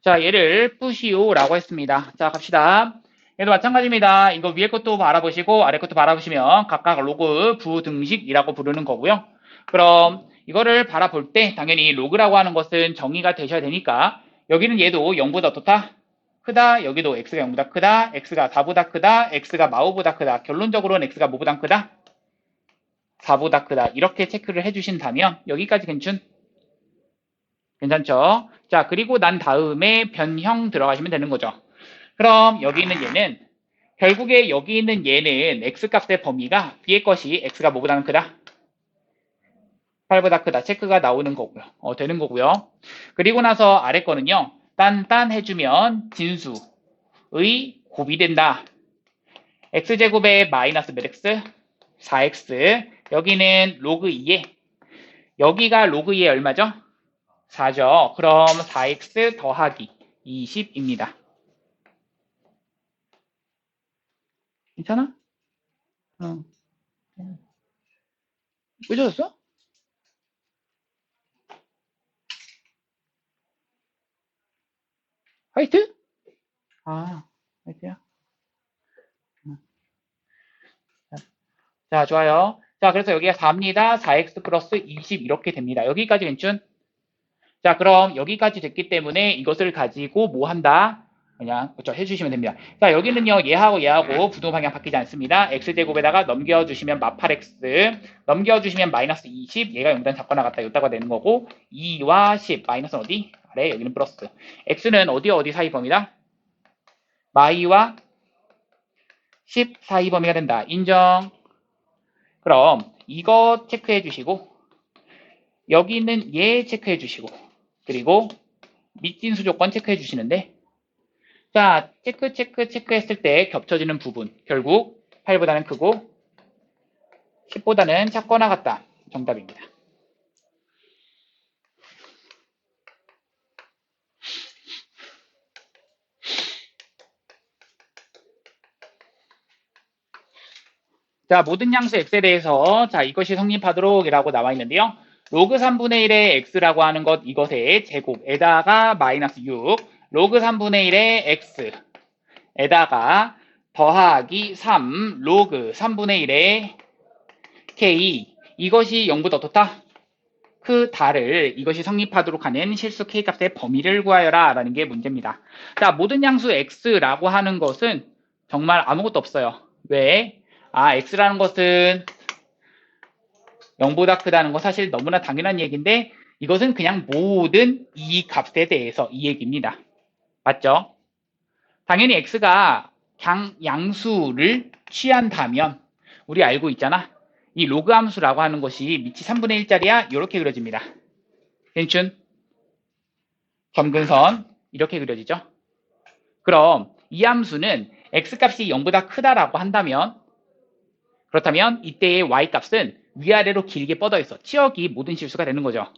자, 얘를 푸시오라고 했습니다. 자, 갑시다. 얘도 마찬가지입니다. 이거 위에 것도 바라보시고 아래 것도 바라보시면 각각 로그 부등식이라고 부르는 거고요. 그럼 이거를 바라볼 때 당연히 로그라고 하는 것은 정의가 되셔야 되니까 여기는 얘도 0보다 어떻다? 크다. 여기도 x가 0보다 크다. x가 4보다 크다. x가 마오보다 크다. 결론적으로는 x가 뭐보다 크다? 4보다 크다. 이렇게 체크를 해주신다면 여기까지 괜찮죠? 자, 그리고 난 다음에 변형 들어가시면 되는 거죠. 그럼 여기 있는 얘는 결국에 여기 있는 얘는 x값의 범위가 위의 것이 x가 뭐보다는 크다? 8보다 크다. 체크가 나오는 거고요. 되는 거고요. 그리고 나서 아래 거는요. 딴 해주면 진수의 곱이 된다. x제곱에 마이너스 몇 x? 4x. 여기는 로그 2에 여기가 로그 2에 얼마죠? 4죠. 그럼 4x 더하기 20입니다. 괜찮아? 응. 삐졌어? 화이트? 아, 화이트야? 자, 좋아요. 자, 그래서 여기가 4입니다. 4x 플러스 20 이렇게 됩니다. 여기까지 괜춘? 자, 그럼 여기까지 됐기 때문에 이것을 가지고 뭐 한다? 그냥 그렇죠, 해주시면 됩니다. 자, 여기는요. 얘하고 부동 방향 바뀌지 않습니다. x제곱에다가 넘겨주시면 마 8x 넘겨주시면 마이너스 20 얘가 0단 잡고 나갔다 여기다가 되는 거고 2와 10 마이너스는 어디? 아래 여기는 플러스 x는 어디 사이 범위다? 마이와 10 사이 범위가 된다. 인정. 그럼 이거 체크해 주시고 여기 있는 얘 체크해 주시고 그리고 밑진수 조건 체크해 주시는데 자 체크했을 때 겹쳐지는 부분 결국 8보다는 크고 10보다는 작거나 같다. 정답입니다. 자, 모든 양수 x에 대해서 자 이것이 성립하도록 이라고 나와 있는데요. 로그 3분의 1의 x라고 하는 것 이것의 제곱에다가 마이너스 6 로그 3분의 1의 x에다가 더하기 3 로그 3분의 1의 k 이것이 0보다 어떻다? 크다를 이것이 성립하도록 하는 실수 k값의 범위를 구하여라 라는 게 문제입니다. 자, 모든 양수 x라고 하는 것은 정말 아무것도 없어요. 왜? x라는 것은 0보다 크다는 거 사실 너무나 당연한 얘기인데 이것은 그냥 모든 이 값에 대해서 이 얘기입니다. 맞죠? 당연히 x가 양수를 취한다면 우리 알고 있잖아. 이 로그 함수라고 하는 것이 밑이 3분의 1짜리야. 이렇게 그려집니다. 괜춘? 점근선 이렇게 그려지죠. 그럼 이 함수는 x값이 0보다 크다라고 한다면 그렇다면 이때의 y값은 위아래로 길게 뻗어 있어. 치역이 모든 실수가 되는 거죠.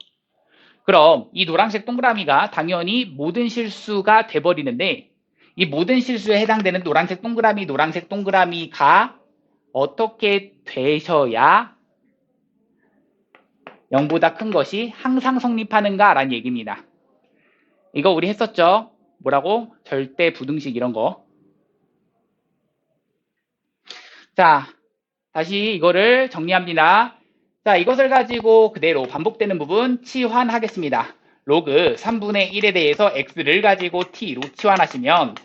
그럼 이 노란색 동그라미가 당연히 모든 실수가 돼버리는데 이 모든 실수에 해당되는 노란색 동그라미가 어떻게 되셔야 0보다 큰 것이 항상 성립하는가 라는 얘기입니다. 이거 우리 했었죠? 뭐라고? 절대 부등식 이런 거. 자, 다시 이거를 정리합니다. 자, 이것을 가지고 그대로 반복되는 부분 치환하겠습니다. 로그 3분의 1에 대해서 x를 가지고 t로 치환하시면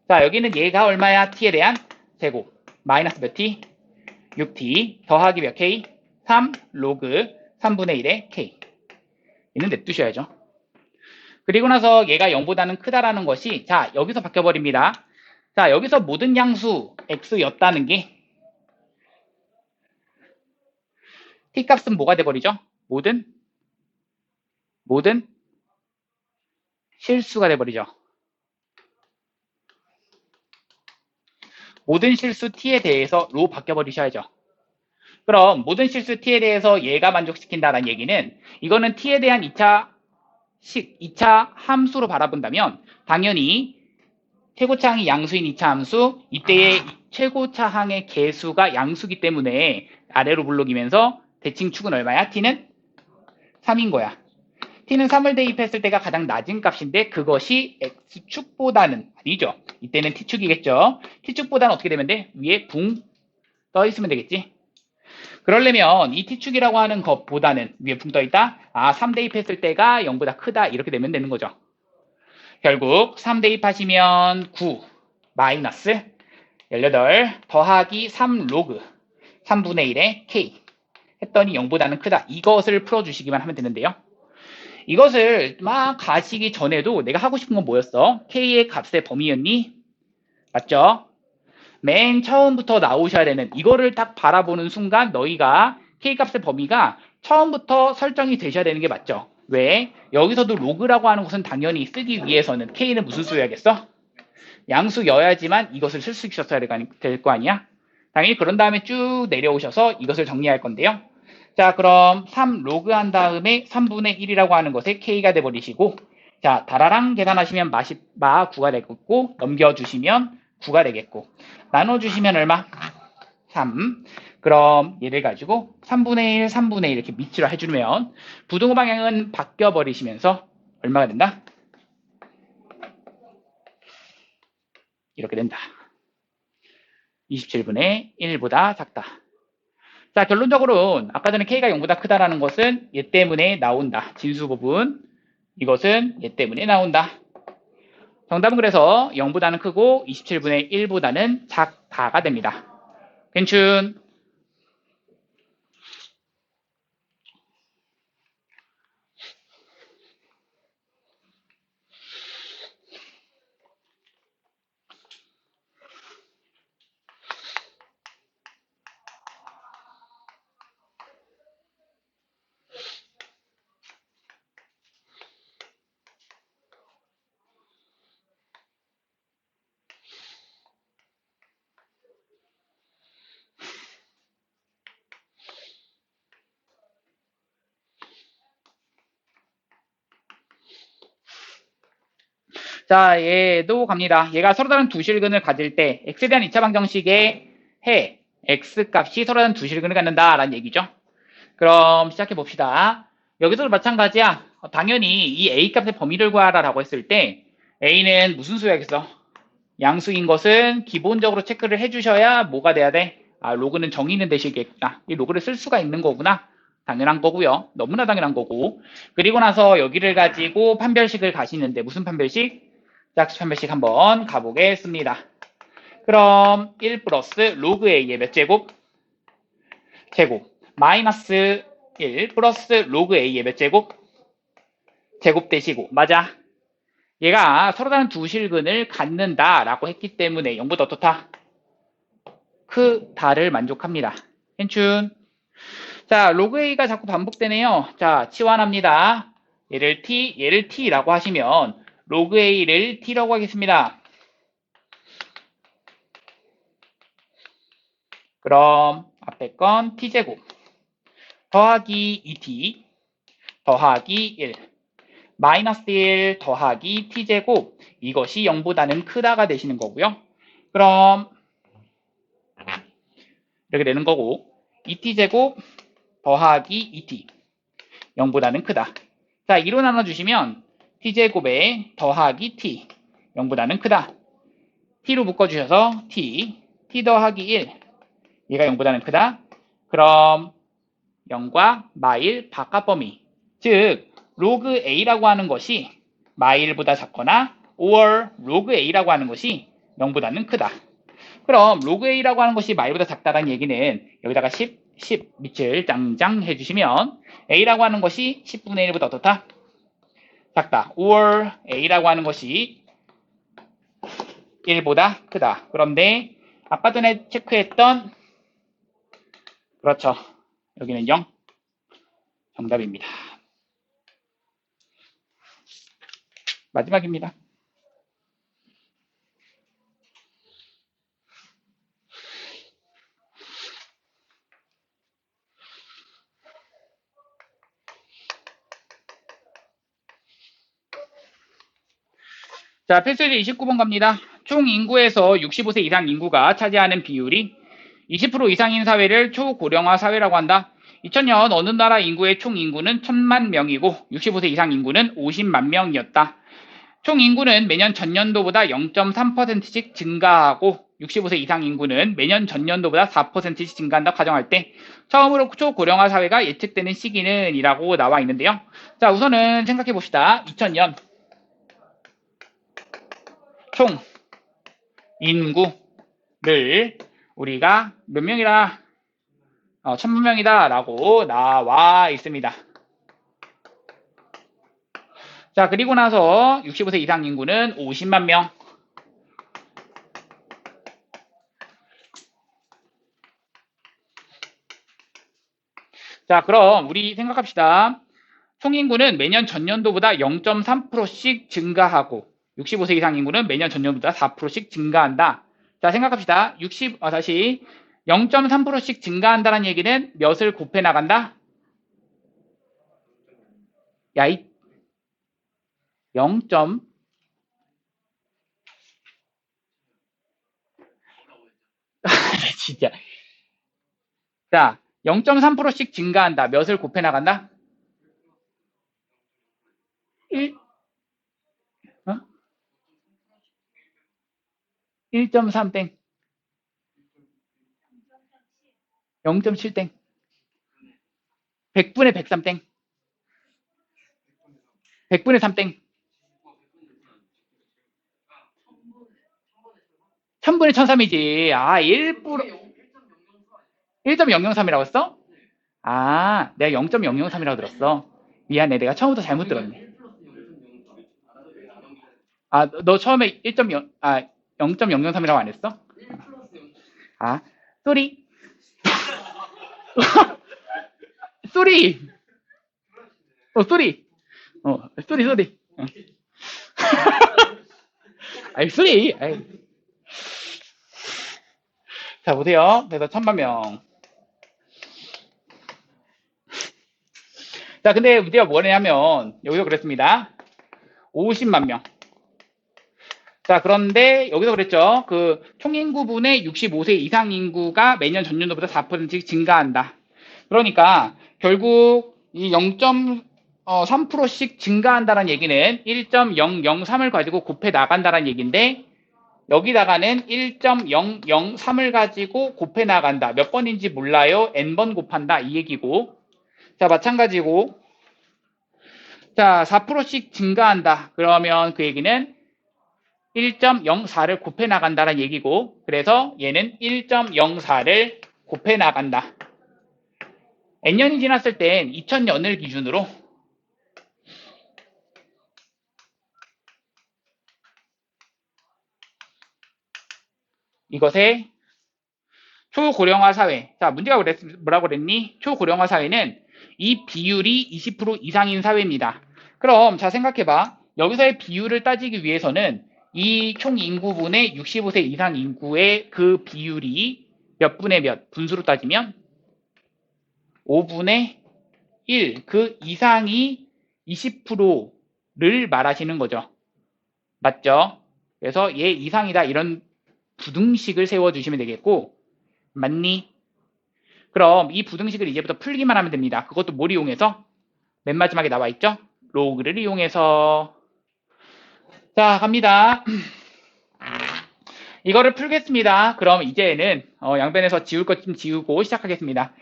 자, 여기는 얘가 얼마야? t에 대한 제곱 마이너스 몇 t? 6t 더하기 몇 k? 3 로그 3분의 1의 k 얘는 냅두셔야죠. 그리고 나서 얘가 0보다는 크다라는 것이 자, 여기서 바뀌어버립니다. 자, 여기서 모든 양수 x였다는 게 t값은 뭐가 돼버리죠? 모든 실수가 돼버리죠. 모든 실수 t에 대해서 로 바뀌어버리셔야죠. 그럼 모든 실수 t에 대해서 얘가 만족시킨다는 얘기는 이거는 t에 대한 2차 함수로 바라본다면 당연히 최고차항이 양수인 2차 함수 이때의 최고차항의 개수가 양수기 때문에 아래로 물러기면서 대칭축은 얼마야? t는 3인 거야. t는 3을 대입했을 때가 가장 낮은 값인데 그것이 x축보다는 아니죠. 이때는 t축이겠죠. t축보다는 어떻게 되면 돼? 위에 붕 떠 있으면 되겠지. 그러려면 이 t축이라고 하는 것보다는 위에 붕 떠있다. 3 대입했을 때가 0보다 크다. 이렇게 되면 되는 거죠. 결국 3 대입하시면 9 마이너스 18 더하기 3 로그 3분의 1의 k 했더니 0보다는 크다. 이것을 풀어주시기만 하면 되는데요. 이것을 막 가시기 전에도 내가 하고 싶은 건 뭐였어? k의 값의 범위였니? 맞죠? 맨 처음부터 나오셔야 되는 이거를 딱 바라보는 순간 너희가 k값의 범위가 처음부터 설정이 되셔야 되는 게 맞죠? 왜? 여기서도 로그라고 하는 것은 당연히 쓰기 위해서는 k는 무슨 수여야겠어? 양수여야지만 이것을 쓸 수 있었어야 될 거 아니야? 당연히 그런 다음에 쭉 내려오셔서 이것을 정리할 건데요. 자, 그럼 3 로그 한 다음에 3분의 1이라고 하는 것에 k가 돼버리시고, 자, 다라랑 계산하시면 마 9가 되겠고, 넘겨주시면 9가 되겠고, 나눠주시면 얼마? 3. 그럼 얘를 가지고 3분의 1, 3분의 1 이렇게 밑으로 해주면 부등호 방향은 바뀌어버리시면서 얼마가 된다? 이렇게 된다. 27분의 1보다 작다. 자, 결론적으로는 아까 전에 k가 0보다 크다라는 것은 얘 때문에 나온다. 진수 부분. 이것은 얘 때문에 나온다. 정답은 그래서 0보다는 크고 27분의 1보다는 작다가 됩니다. 괜춘. 자, 얘도 갑니다. 얘가 서로 다른 두 실근을 가질 때 x에 대한 2차 방정식의 해 x 값이 서로 다른 두 실근을 갖는다라는 얘기죠. 그럼 시작해 봅시다. 여기서도 마찬가지야. 당연히 이 a 값의 범위를 구하라라고 했을 때 a는 무슨 수야겠어? 양수인 것은 기본적으로 체크를 해주셔야 뭐가 돼야 돼? 로그는 정의 있는 대시겠구나. 이 로그를 쓸 수가 있는 거구나. 당연한 거고요. 너무나 당연한 거고. 그리고 나서 여기를 가지고 판별식을 가시는데 무슨 판별식? 짝수 판별식 한번 가보겠습니다. 그럼 1 플러스 로그 a의 몇 제곱? 제곱. 마이너스 1 플러스 로그 a의 몇 제곱? 제곱 대시고. 맞아. 얘가 서로 다른 두 실근을 갖는다라고 했기 때문에 0보다 어떻다? 크다를 만족합니다. 괜춘. 자, 로그 a가 자꾸 반복되네요. 자, 치환합니다. 얘를 t라고 하시면 로그 a를 t라고 하겠습니다. 그럼 앞에 건 t제곱 더하기 2t 더하기 1 마이너스 1 더하기 t제곱 이것이 0보다는 크다가 되시는 거고요. 그럼 이렇게 되는 거고 2t제곱 더하기 2t 0보다는 크다. 자, 2로 나눠주시면 t제곱에 더하기 t 0보다는 크다. t로 묶어주셔서 t 더하기 1 얘가 0보다는 크다. 그럼 0과 마일 바깥 범위 즉 로그 a라고 하는 것이 마일보다 작거나 or 로그 a라고 하는 것이 0보다는 크다. 그럼 로그 a라고 하는 것이 마일보다 작다는 얘기는 여기다가 10 밑을 짱짱 해주시면 a라고 하는 것이 10분의 1보다 어떻다? 작다. or a라고 하는 것이 1보다 크다. 그런데 아까 전에 체크했던 그렇죠. 여기는 0 정답입니다. 마지막입니다. 자, 필수제 29번 갑니다. 총 인구에서 65세 이상 인구가 차지하는 비율이 20% 이상인 사회를 초고령화 사회라고 한다. 2000년 어느 나라 인구의 총 인구는 1000만 명이고 65세 이상 인구는 50만 명이었다. 총 인구는 매년 전년도보다 0.3%씩 증가하고 65세 이상 인구는 매년 전년도보다 4%씩 증가한다고 가정할 때 처음으로 초고령화 사회가 예측되는 시기는 이라고 나와 있는데요. 자, 우선은 생각해 봅시다. 2000년 총 인구를 우리가 몇 명이라 1000만 명이다 라고 나와 있습니다. 자, 그리고 나서 65세 이상 인구는 50만 명. 자, 그럼 우리 생각합시다. 총인구는 매년 전년도보다 0.3%씩 증가하고 65세 이상 인구는 매년 전년보다 4%씩 증가한다. 자, 생각합시다. 다시 0.3%씩 증가한다는 얘기는 몇을 곱해 나간다? 야, 0. 진짜. 자, 0.3%씩 증가한다. 몇을 곱해 나간다? 1, 1.3땡. 0.7땡. 100분의 103땡. 100분의 3땡. 1000분의 1003이지. 아, 1.003이라고 했어? 아, 내가 0.003이라고 들었어. 미안해. 내가 처음부터 잘못 들었네. 아, 너 처음에 0.003이라고 안 했어? 아, 쏘리. 쏘리. 쏘리. 쏘리. 아이, 쏘리. 아이. 자, 보세요. 그래서 1000만 명. 자, 근데 문제가 뭐냐면, 여기서 그랬습니다. 50만 명. 자, 그런데 여기서 그랬죠. 그 총인구분의 65세 이상 인구가 매년 전년도보다 4%씩 증가한다. 그러니까 결국 이 0.3%씩 증가한다는 얘기는 1.003을 가지고 곱해 나간다는 얘기인데 여기다가는 1.003을 가지고 곱해 나간다. 몇 번인지 몰라요. n번 곱한다. 이 얘기고. 자, 마찬가지고. 자, 4%씩 증가한다. 그러면 그 얘기는 1.04를 곱해 나간다는 얘기고, 그래서 얘는 1.04를 곱해 나간다. n년이 지났을 땐 2000년을 기준으로 이것의 초고령화 사회. 자, 문제가 뭐라고 그랬니? 초고령화 사회는 이 비율이 20% 이상인 사회입니다. 그럼 자, 생각해봐. 여기서의 비율을 따지기 위해서는 이 총 인구분의 65세 이상 인구의 그 비율이 몇 분의 몇? 분수로 따지면 5분의 1. 그 이상이 20%를 말하시는 거죠. 맞죠? 그래서 얘 이상이다 이런 부등식을 세워주시면 되겠고, 맞니? 그럼 이 부등식을 이제부터 풀기만 하면 됩니다. 그것도 뭘 이용해서? 맨 마지막에 나와 있죠? 로그를 이용해서. 자, 갑니다. 이거를 풀겠습니다. 그럼 이제는 양변에서 지울 것 좀 지우고 시작하겠습니다.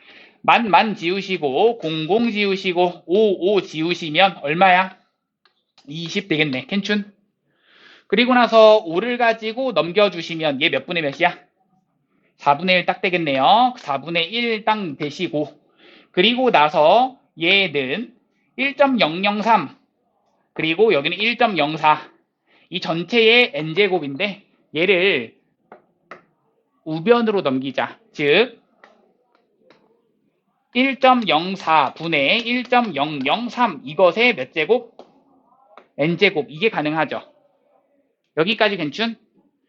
만 지우시고 00 지우시고 55 지우시면 얼마야? 20 되겠네. 괜춘? 그리고 나서 5를 가지고 넘겨주시면 얘 몇 분의 몇이야? 4분의 1 딱 되겠네요. 4분의 1 딱 되시고, 그리고 나서 얘는 1.003 그리고 여기는 1.04 이 전체의 n제곱인데 얘를 우변으로 넘기자. 즉 1.04분의 1.003 이것의 몇 제곱? n제곱. 이게 가능하죠. 여기까지 괜춘?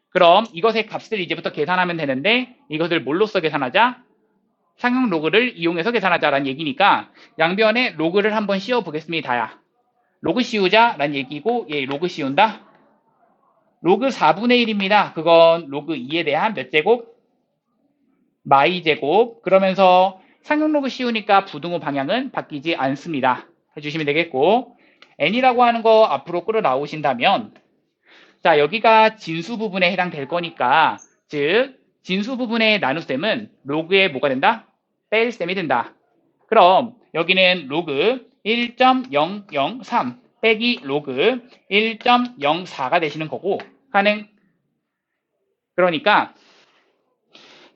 그럼 이것의 값을 이제부터 계산하면 되는데 이것을 뭘로써 계산하자? 상용 로그를 이용해서 계산하자라는 얘기니까 양변에 로그를 한번 씌워 보겠습니다. 로그 씌우자라는 얘기고 얘 로그 씌운다. 로그 4분의 1입니다. 그건 로그 2에 대한 몇 제곱? 마이 제곱. 그러면서 상용 로그 씌우니까 부등호 방향은 바뀌지 않습니다. 해주시면 되겠고, n이라고 하는 거 앞으로 끌어 나오신다면, 자, 여기가 진수 부분에 해당될 거니까 즉 진수 부분의 나눗셈은 로그에 뭐가 된다? 뺄셈이 된다. 그럼 여기는 로그 1.003 빼기 로그 1.04가 되시는 거고 가능. 그러니까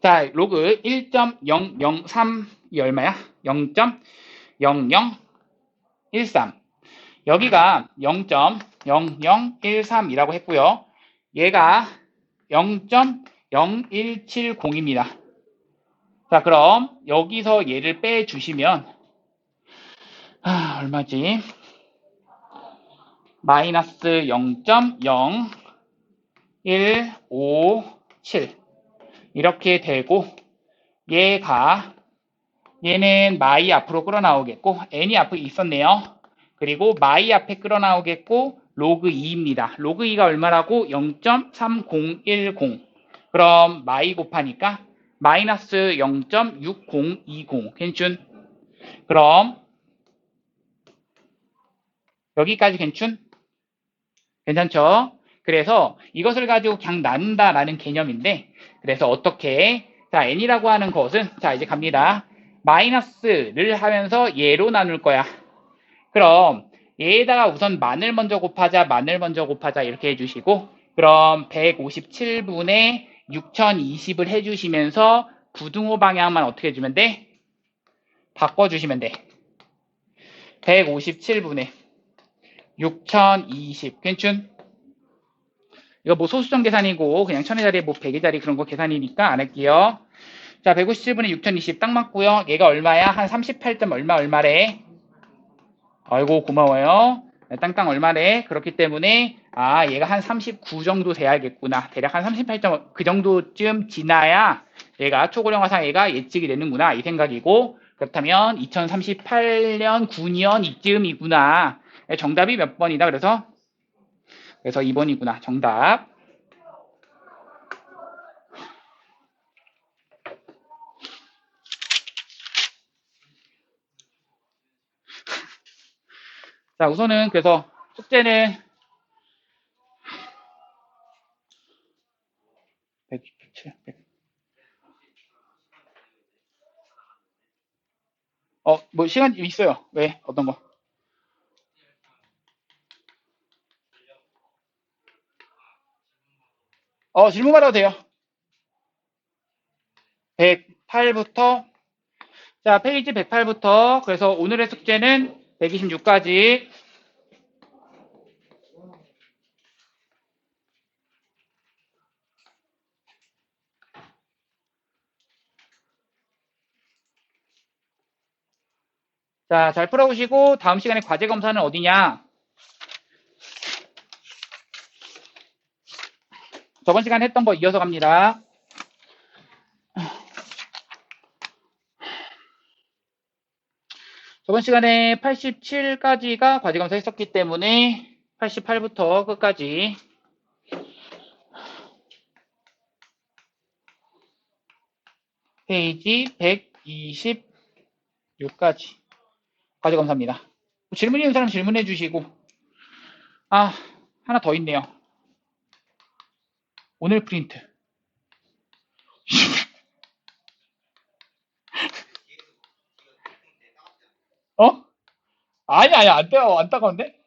자 로그 1.003이 얼마야? 0.0013 여기가 0.0013이라고 했고요. 얘가 0.0170입니다. 자 그럼 여기서 얘를 빼주시면 얼마지? 마이너스 0.0157 이렇게 되고 얘는 마이 앞으로 끌어나오겠고 n이 앞에 있었네요. 그리고 마이 앞에 끌어나오겠고 로그 2입니다. 로그 2가 얼마라고? 0.3010 그럼 마이 곱하니까 마이너스 0.6020 괜춘? 그럼 여기까지 괜춘? 괜찮죠? 그래서 이것을 가지고 그냥 나눈다라는 개념인데 그래서 어떻게 자 n이라고 하는 것은 자 이제 갑니다. 마이너스를 하면서 얘로 나눌 거야. 그럼 얘에다가 우선 만을 먼저 곱하자 이렇게 해주시고 그럼 157분의 6020을 해주시면서 부등호 방향만 어떻게 해주면 돼? 바꿔주시면 돼. 157분의 6020 괜춘? 이거 뭐 소수점 계산이고 그냥 천의 자리 뭐 100의 자리 그런 거 계산이니까 안 할게요. 자 157분의 6020 딱 맞고요. 얘가 얼마야? 한 38점 얼마래? 아이고 고마워요. 땅땅 얼마래? 그렇기 때문에 얘가 한 39 정도 돼야겠구나. 대략 한 38점 그 정도쯤 지나야 얘가 초고령화상 얘가 예측이 되는구나 이 생각이고 그렇다면 2038년 9년 이쯤이구나. 정답이 몇 번이다? 그래서 2번이구나. 정답. 자 우선은 그래서 숙제는 127, 100. 뭐 시간 있어요. 왜? 어떤 거? 질문 받아도 돼요. 108부터 자 페이지 108부터 그래서 오늘의 숙제는 126까지 자 잘 풀어보시고 다음 시간에 과제 검사는 어디냐? 저번 시간에 했던 거 이어서 갑니다. 저번 시간에 87까지가 과제 검사 했었기 때문에 88부터 끝까지 페이지 126까지 과제 검사입니다. 질문 있는 사람 질문해 주시고 하나 더 있네요. 오늘 프린트 아니 안 따가운데?